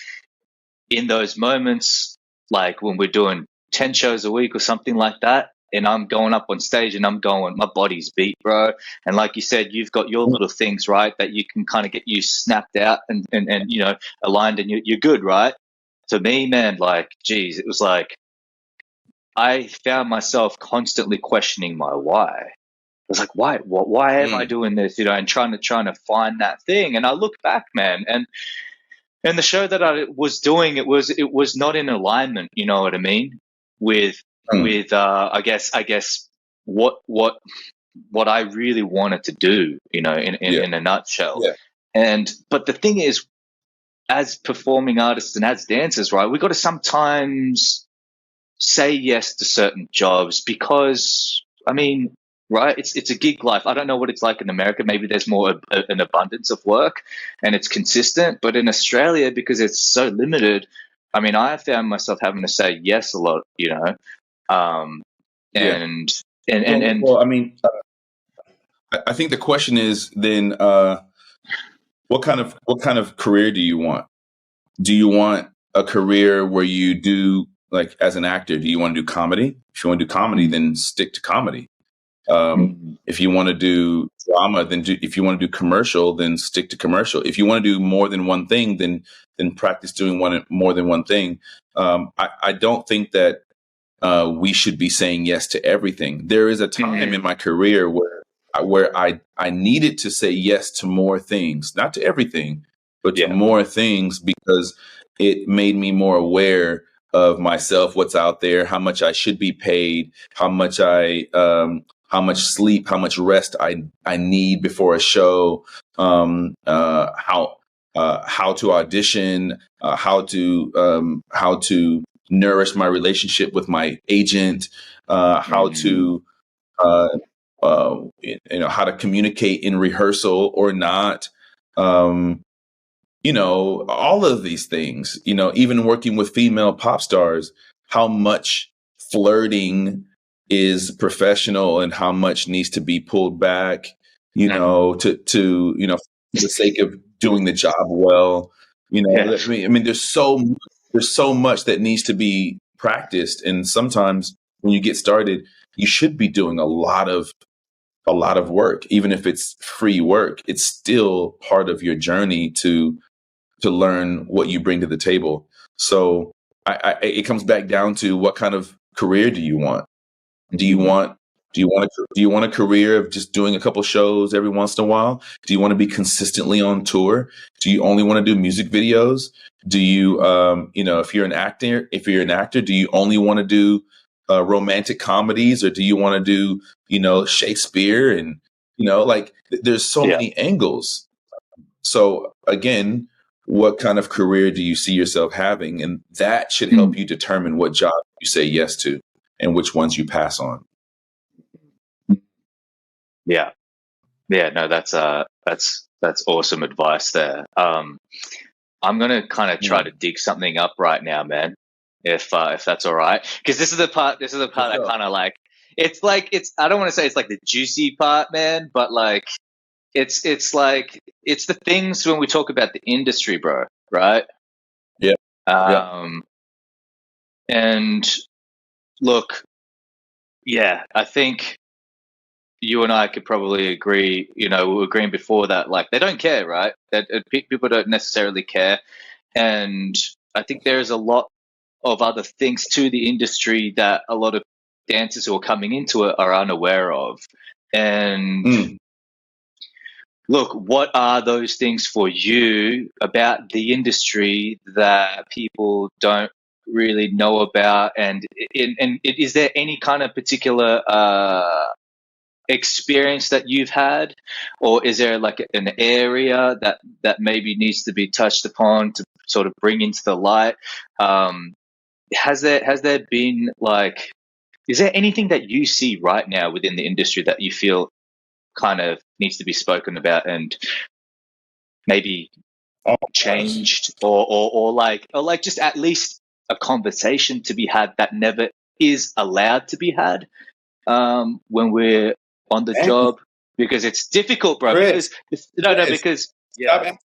in those moments, like when we're doing 10 shows a week or something like that, and I'm going up on stage and I'm going, my body's beat, bro. And like you said, you've got your little things, right, that you can kind of get you snapped out and aligned, and you're good, right? To me, man, like, geez, it was like I found myself constantly questioning my why. I was like, why am I Mm, doing this? And trying to find that thing. And I look back, man, and the show that I was doing, it was not in alignment. You know what I mean? With mm, I guess what I really wanted to do. yeah. In a nutshell. Yeah. But the thing is, as performing artists and as dancers, right, we got to sometimes say yes to certain jobs because, I mean, right, it's a gig life. I don't know what it's like in America. Maybe there's more an abundance of work and it's consistent, but in Australia, because it's so limited, I mean, I found myself having to say yes a lot, um, Yeah. and and Well, I mean, I think the question is then, what kind of career do you want? Do you want a career where you do, like, as an actor? Do you want to do comedy? If you want to do comedy, mm, then stick to comedy. Um, mm, if you want to do drama, if you want to do commercial, then stick to commercial. If you want to do more than one thing, then practice doing more than one thing. I don't think that we should be saying yes to everything. There is a time in mm, my career where I needed to say yes to more things, not to everything, but to yeah, more things, because it made me more aware of myself, what's out there, how much I should be paid, how much sleep, how much rest I need before a show, how to audition, how to nourish my relationship with my agent, how mm, to uh, how to communicate in rehearsal or not. Um, all of these things. Even working with female pop stars, how much flirting is professional and how much needs to be pulled back. mm, For the sake of doing the job well. yeah, I mean, there's so much that needs to be practiced, and sometimes when you get started, you should be doing a lot of work, even if it's free work. It's still part of your journey to learn what you bring to the table. So it comes back down to, what kind of career do you want? Do you mm, want do you want a career of just doing a couple shows every once in a while? Do you want to be consistently on tour? Do you only want to do music videos? Do you if you're an actor, do you only want to do romantic comedies, or do you want to do Shakespeare? And there's so yeah. many angles. So again, what kind of career do you see yourself having? And that should help Mm, you determine what job you say yes to and which ones you pass on. yeah. Yeah, no, that's awesome advice there. I'm gonna kind of try Yeah, to dig something up right now, man. If that's all right, because this is the part. This is the for part I sure. kind of like. It's like I don't want to say it's like the juicy part, man, but like it's like it's the things when we talk about the industry, bro. Right? Yeah, yeah, Um, and look, yeah, I think you and I could probably agree. We were agreeing before that, like they don't care, right? That people don't necessarily care, and I think there's a lot of other things to the industry that a lot of dancers who are coming into it are unaware of. And mm, Look, what are those things for you about the industry that people don't really know about? And is there any kind of particular experience that you've had, or is there like an area that maybe needs to be touched upon to sort of bring into the light? Has there been like, is there anything that you see right now within the industry that you feel kind of needs to be spoken about and maybe Oh gosh. changed, or like just at least a conversation to be had that never is allowed to be had when we're on the Dang, job, because it's difficult, bro, Chris, because no, Chris, because stop yeah. asking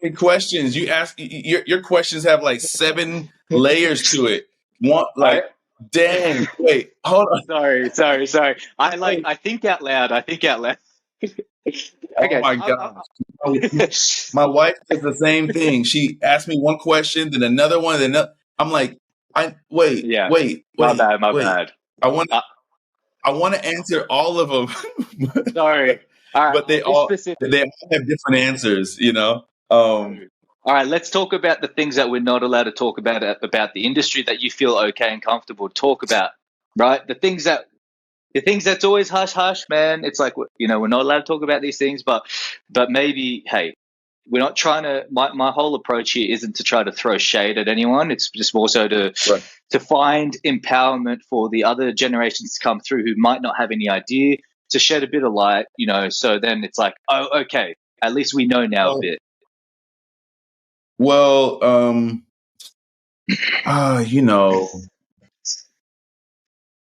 me questions. You ask your questions have like 7 layers to it. One I like, dang, wait, hold on. sorry, Wait. I think out loud, Oh okay. my gosh. My wife does the same thing. She asked me one question, then another one, then another. I'm like, I wait, Yeah, wait, my wait, bad, my wait. bad. I want uh, I want to answer all of them, Sorry. All right, but I'll be specific. they all have different answers, you know. True. All right, let's talk about the things that we're not allowed to talk about the industry that you feel okay and comfortable to talk about, right? The things that's always hush hush, man. It's like, we're not allowed to talk about these things, but maybe, hey, we're not trying to. My whole approach here isn't to try to throw shade at anyone. It's just more so to Right. to find empowerment for the other generations to come through who might not have any idea, to shed a bit of light, So then it's like, oh, okay, at least we know now a Well, bit. well, you know,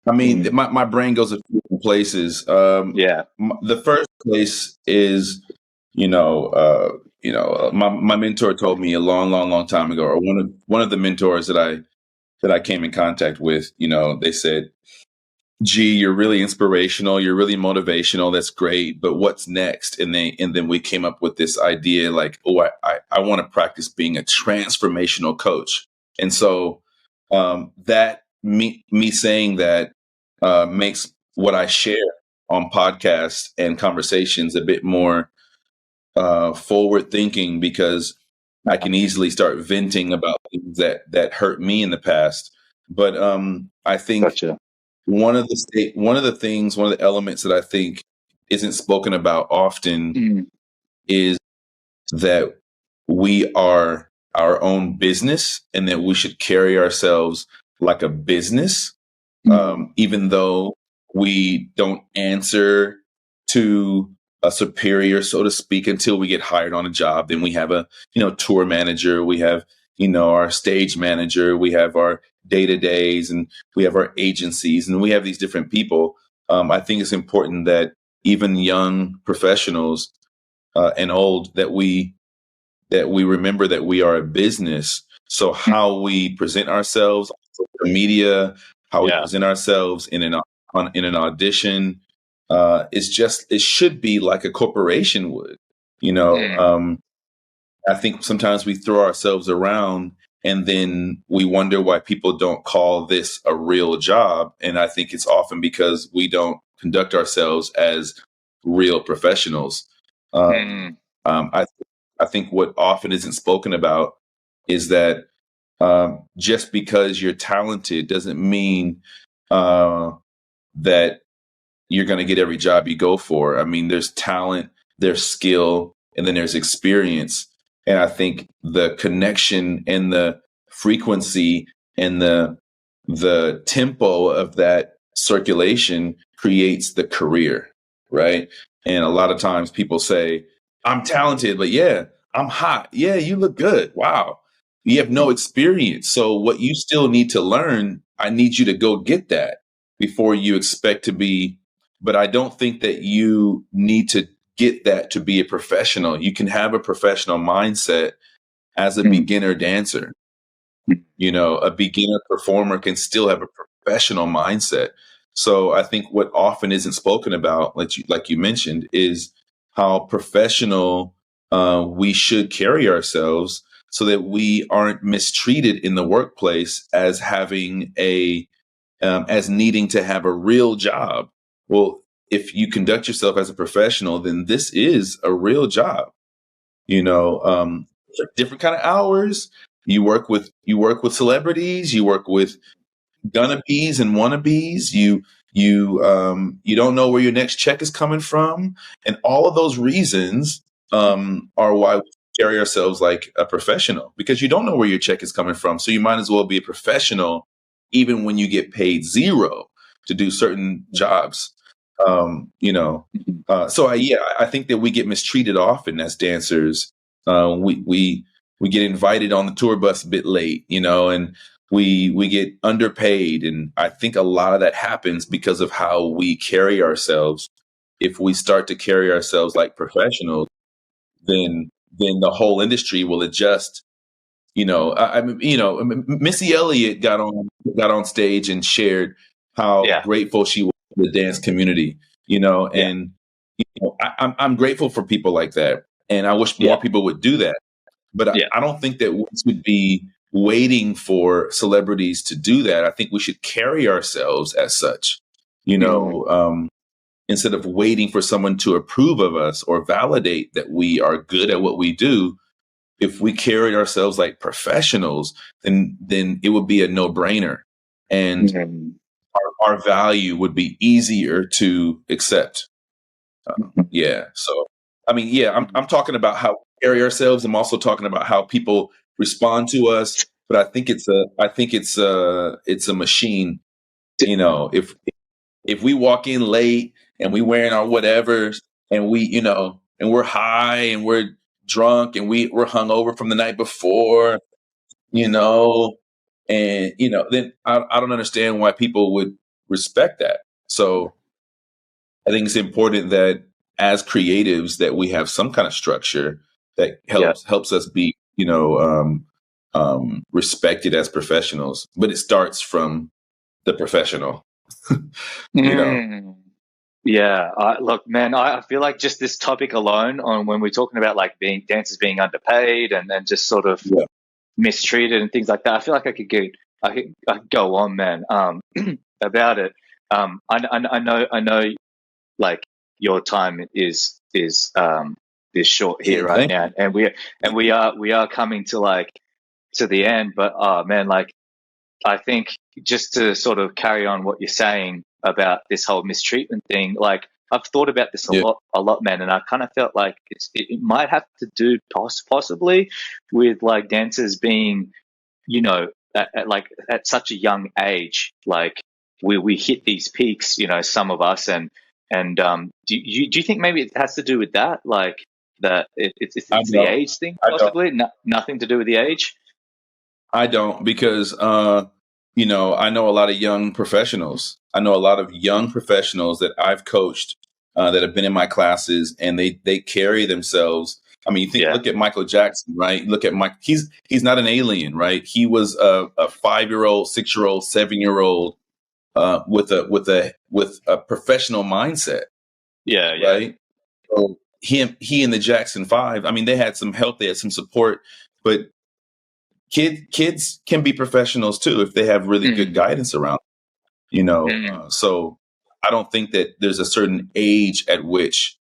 I mean, Mm, my brain goes a few different places. yeah. The first place is, my mentor told me a long, long, long time ago, or one of the mentors that I came in contact with. They said, "Gee, you're really inspirational. You're really motivational. That's great, but what's next?" And then we came up with this idea, like, oh, I want to practice being a transformational coach. And so that me saying that makes what I share on podcasts and conversations a bit more forward thinking, because I can easily start venting about things that hurt me in the past. But I think Gotcha. one of the elements that I think isn't spoken about often Mm, is that we are our own business, and that we should carry ourselves like a business, mm, even though we don't answer to a superior, so to speak, until we get hired on a job. Then we have a tour manager, we have our stage manager, we have our day to days, and we have our agencies, and we have these different people. I think it's important that even young professionals and old, that we remember that we are a business. So mm, how we present ourselves on social media, how we yeah. present ourselves in an audition, it should be like a corporation would. You know, Mm, um, I think sometimes we throw ourselves around, and then we wonder why people don't call this a real job. And I think it's often because we don't conduct ourselves as real professionals. Um, mm, um, I, I think what often isn't spoken about is that just because you're talented doesn't mean uh, that you're going to get every job you go for. I mean, there's talent, there's skill, and then there's experience. And I think the connection and the frequency and the tempo of that circulation creates the career, right? And a lot of times people say, "I'm talented, but yeah, I'm hot. Yeah, you look good. Wow." You have no experience. So what you still need to learn, I need you to go get that before you expect to be. But I don't think that you need to get that to be a professional. You can have a professional mindset as a mm, beginner dancer. mm. A beginner performer can still have a professional mindset. So I think what often isn't spoken about, like you mentioned, is how professional we should carry ourselves, so that we aren't mistreated in the workplace as having as needing to have a real job. Well, if you conduct yourself as a professional, then this is a real job. Different kind of hours. You work with celebrities. You work with gonna-bees and wannabes. You don't know where your next check is coming from, and all of those reasons are why we carry ourselves like a professional, because you don't know where your check is coming from. So you might as well be a professional, even when you get paid zero to do certain jobs. I think that we get mistreated often as dancers. We get invited on the tour bus a bit late, and we get underpaid, and I think a lot of that happens because of how we carry ourselves. If we start to carry ourselves like professionals, then the whole industry will adjust. Missy Elliott got on stage and shared how grateful she was for the dance community. And I'm grateful for people like that, and I wish more people would do that. But I don't think that we should be waiting for celebrities to do that. I think we should carry ourselves as such, instead of waiting for someone to approve of us or validate that we are good at what we do. If we carried ourselves like professionals, then it would be a no-brainer, and our value would be easier to accept. So I'm talking about how we carry ourselves. I'm also talking about how people respond to us. But I think it's a machine. If we walk in late and we wearing our whatevers, and and we're high and we're drunk and we're hungover from the night before, then I don't understand why people would respect that. So I think it's important that as creatives that we have some kind of structure that helps us be, respected as professionals. But it starts from the professional. Yeah, look, man, I feel like just this topic alone, on when we're talking about like dancers being underpaid and just sort of mistreated and things like that, I feel like I could go on, man, about it. I know, like your time is short here right now, and we are coming to the end. But man, like I think just to sort of carry on what you're saying about this whole mistreatment thing, like I've thought about this a lot, man, and I kind of felt like it might have to do possibly with like dancers being, at such a young age, like we hit these peaks, some of us, and do you think maybe it has to do with that, like that it's the age thing, possibly? Nothing to do with the age. I don't, because I know a lot of young professionals. I know a lot of young professionals that I've coached that have been in my classes, and they carry themselves. I mean, look at Michael Jackson, right? Look at Mike. He's not an alien, right? He was a 5-year-old, 6-year-old, 7-year-old with a professional mindset. Right. So he and the Jackson 5. I mean, they had some help, they had some support, but kids can be professionals too if they have really good guidance around. So I don't think that there's a certain age at which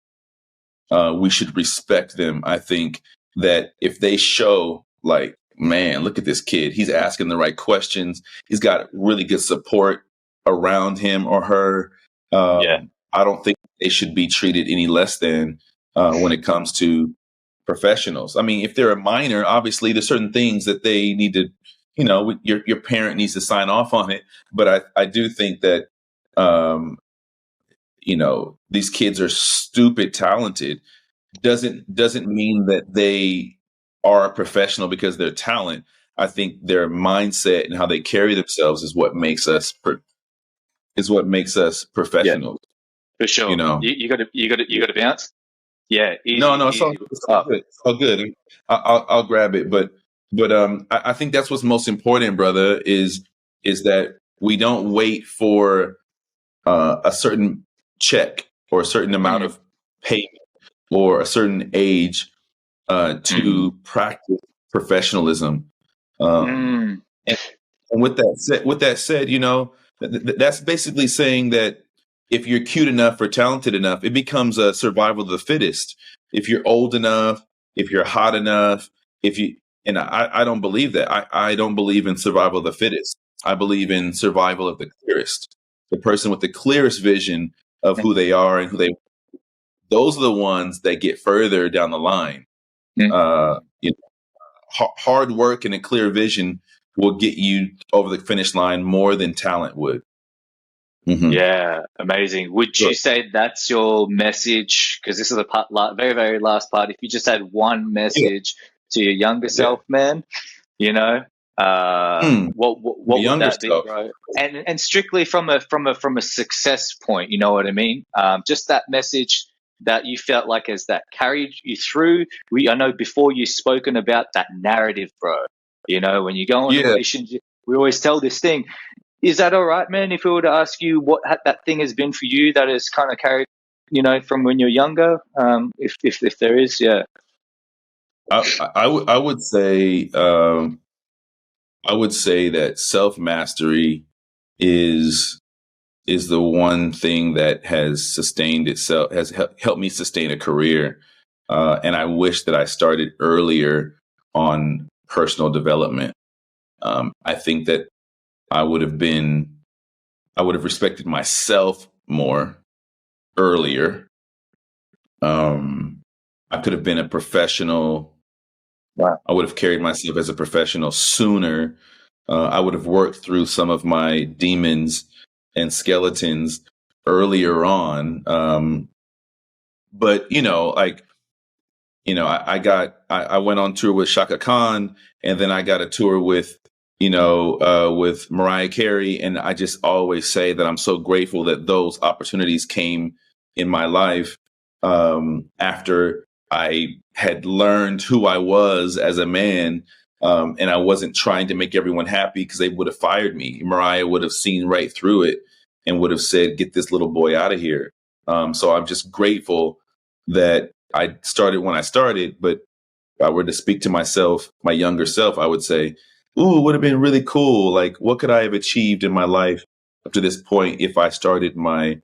we should respect them. I think that if they show like, man, look at this kid, he's asking the right questions, he's got really good support around him or her. I don't think they should be treated any less than when it comes to professionals. I mean, if they're a minor, obviously there's certain things that they need to, your parent needs to sign off on it. But I do think that, these kids are stupid talented. Doesn't mean that they are a professional because they're talent. I think their mindset and how they carry themselves is what makes us professionals. For sure. You got to bounce. Yeah. Easy, no, it's all good. It's all good. I'll grab it. But I think that's what's most important, brother, is that we don't wait for a certain check or a certain amount of payment or a certain age to practice professionalism. And with that said, that's basically saying that if you're cute enough or talented enough, it becomes a survival of the fittest. If you're old enough, if you're hot enough, and I don't believe that. I don't believe in survival of the fittest. I believe in survival of the clearest. The person with the clearest vision of who they are and those are the ones that get further down the line. You know, hard work and a clear vision will get you over the finish line more than talent would. Mm-hmm. Yeah, amazing. Would you say that's your message? Because this is the very, very last part. If you just had one message to your younger self, man, you know, what would that be, bro? And strictly from a success point, you know what I mean? Just that message that you felt like as that carried you through. I know before you've spoken about that narrative, bro. You know, when you go on auditions, we always tell this thing. Is that all right, man? If we were to ask you what that thing has been for you that has kind of carried, you know, from when you're younger, if there is, yeah. I would say that self mastery is the one thing that has sustained itself, has helped me sustain a career, and I wish that I started earlier on personal development. I think that I would have respected myself more earlier. I could have been a professional. Wow. I would have carried myself as a professional sooner. I would have worked through some of my demons and skeletons earlier on. But I went on tour with Shaka Khan, and then I got a tour with Mariah Carey. And I just always say that I'm so grateful that those opportunities came in my life after I had learned who I was as a man. And I wasn't trying to make everyone happy because they would have fired me. Mariah would have seen right through it and would have said, get this little boy out of here. So I'm just grateful that I started when I started. But if I were to speak to myself, my younger self, I would say, ooh, it would have been really cool. Like, what could I have achieved in my life up to this point if I started my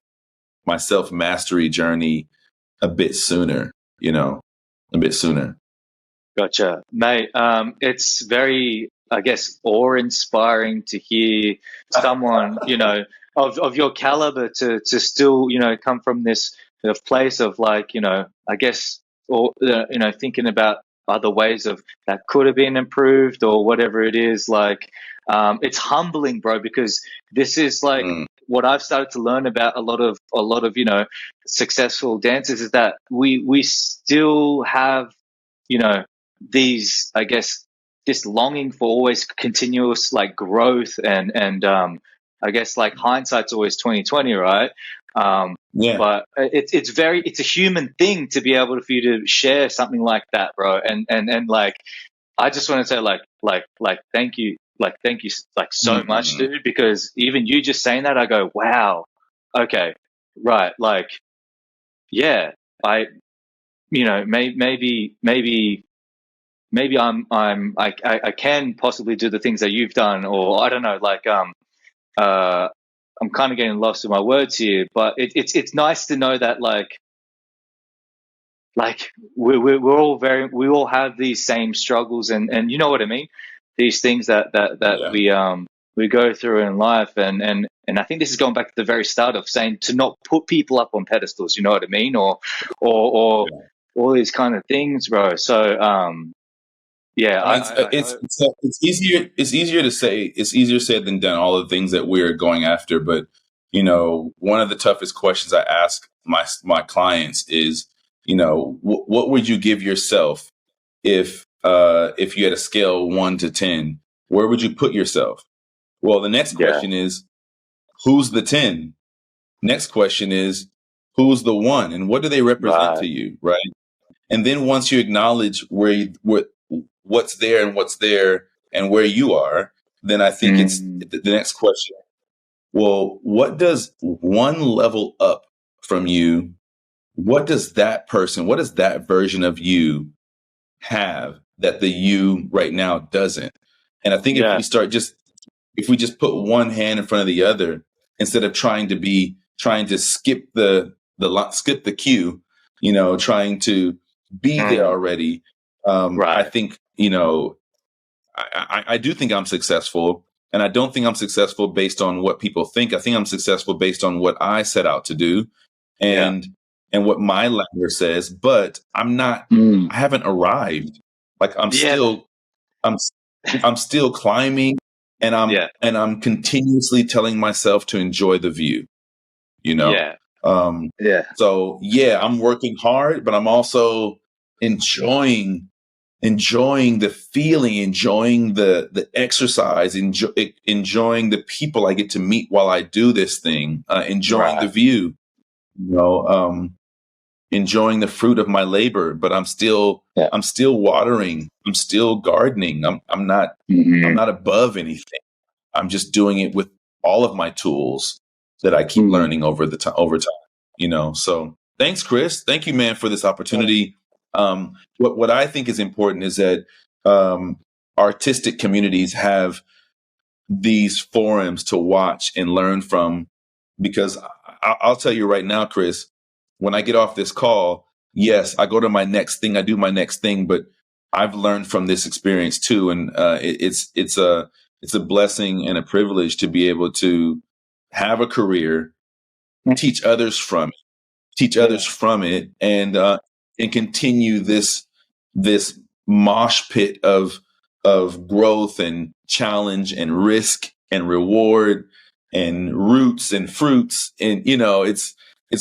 self-mastery journey a bit sooner, a bit sooner. Gotcha. Mate, it's very, I guess, awe-inspiring to hear someone, of your caliber to still, come from this place of like, I guess, or, thinking about other ways of that could have been improved or whatever it is. Like, it's humbling, bro, because this is like what I've started to learn about a lot of, successful dancers is that we still have, these, I guess, this longing for always continuous like growth and I guess like hindsight's always 2020, right? But it's a human thing to be able for you to share something like that, bro. And like, I just want to say like thank you, like so much, dude, because even you just saying that, I go, wow, okay, right, like, yeah, maybe I can possibly do the things that you've done, or I don't know, like I'm kind of getting lost in my words here, but it's nice to know that like we're all we all have these same struggles and you know what I mean, these things that we go through in life, and I think this is going back to the very start of saying to not put people up on pedestals, you know what I mean, or all these kind of things, bro. So it's easier. It's easier to say. It's easier said than done. All the things that we're going after, but one of the toughest questions I ask my clients is, what would you give yourself if you had a scale 1 to 10? Where would you put yourself? Well, the next question is, who's the 10? Next question is, who's the 1, and what do they represent to you, right? And then once you acknowledge what's there and where you are, then I think it's the next question. Well, what does one level up from you? What does that version of you have that the you right now doesn't? And I think if we just put one hand in front of the other, instead of trying to be trying to skip the queue, trying to be there already. I think, I do think I'm successful, and I don't think I'm successful based on what people think. I think I'm successful based on what I set out to do and what my ladder says, but I'm not, I haven't arrived. Like I'm still climbing, and I'm continuously telling myself to enjoy the view, So I'm working hard, but I'm also enjoying the feeling, enjoying the exercise, enjoying the people I get to meet while I do this thing, enjoying the view, enjoying the fruit of my labor. But I'm still watering, I'm still gardening. I'm not above anything. I'm just doing it with all of my tools that I keep learning over time. So thanks, Chris. Thank you, man, for this opportunity. What I think is important is that artistic communities have these forums to watch and learn from, because I'll tell you right now, Chris, when I get off this call, yes, I go to my next thing, I do my next thing, but I've learned from this experience too. And it's a blessing and a privilege to be able to have a career, teach others from it, and continue this mosh pit of growth and challenge and risk and reward and roots and fruits. And it's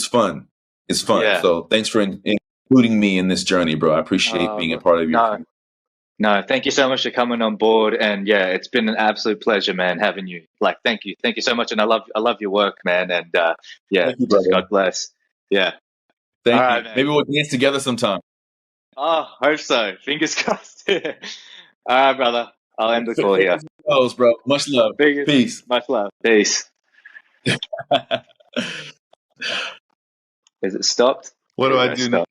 fun. It's fun. Yeah. So thanks for including me in this journey, bro. I appreciate being a part of your No, thank you so much for coming on board, and it's been an absolute pleasure, man, having you. Like, thank you so much, and I love your work, man, and Thank you, just God bless. Yeah, thank all you. right, man. Maybe we'll dance together sometime. Oh, hope so. Fingers crossed. All right, brother. I'll end the call here. Bro. Much love. Peace. Much love. Peace. Is it stopped? What do I do now?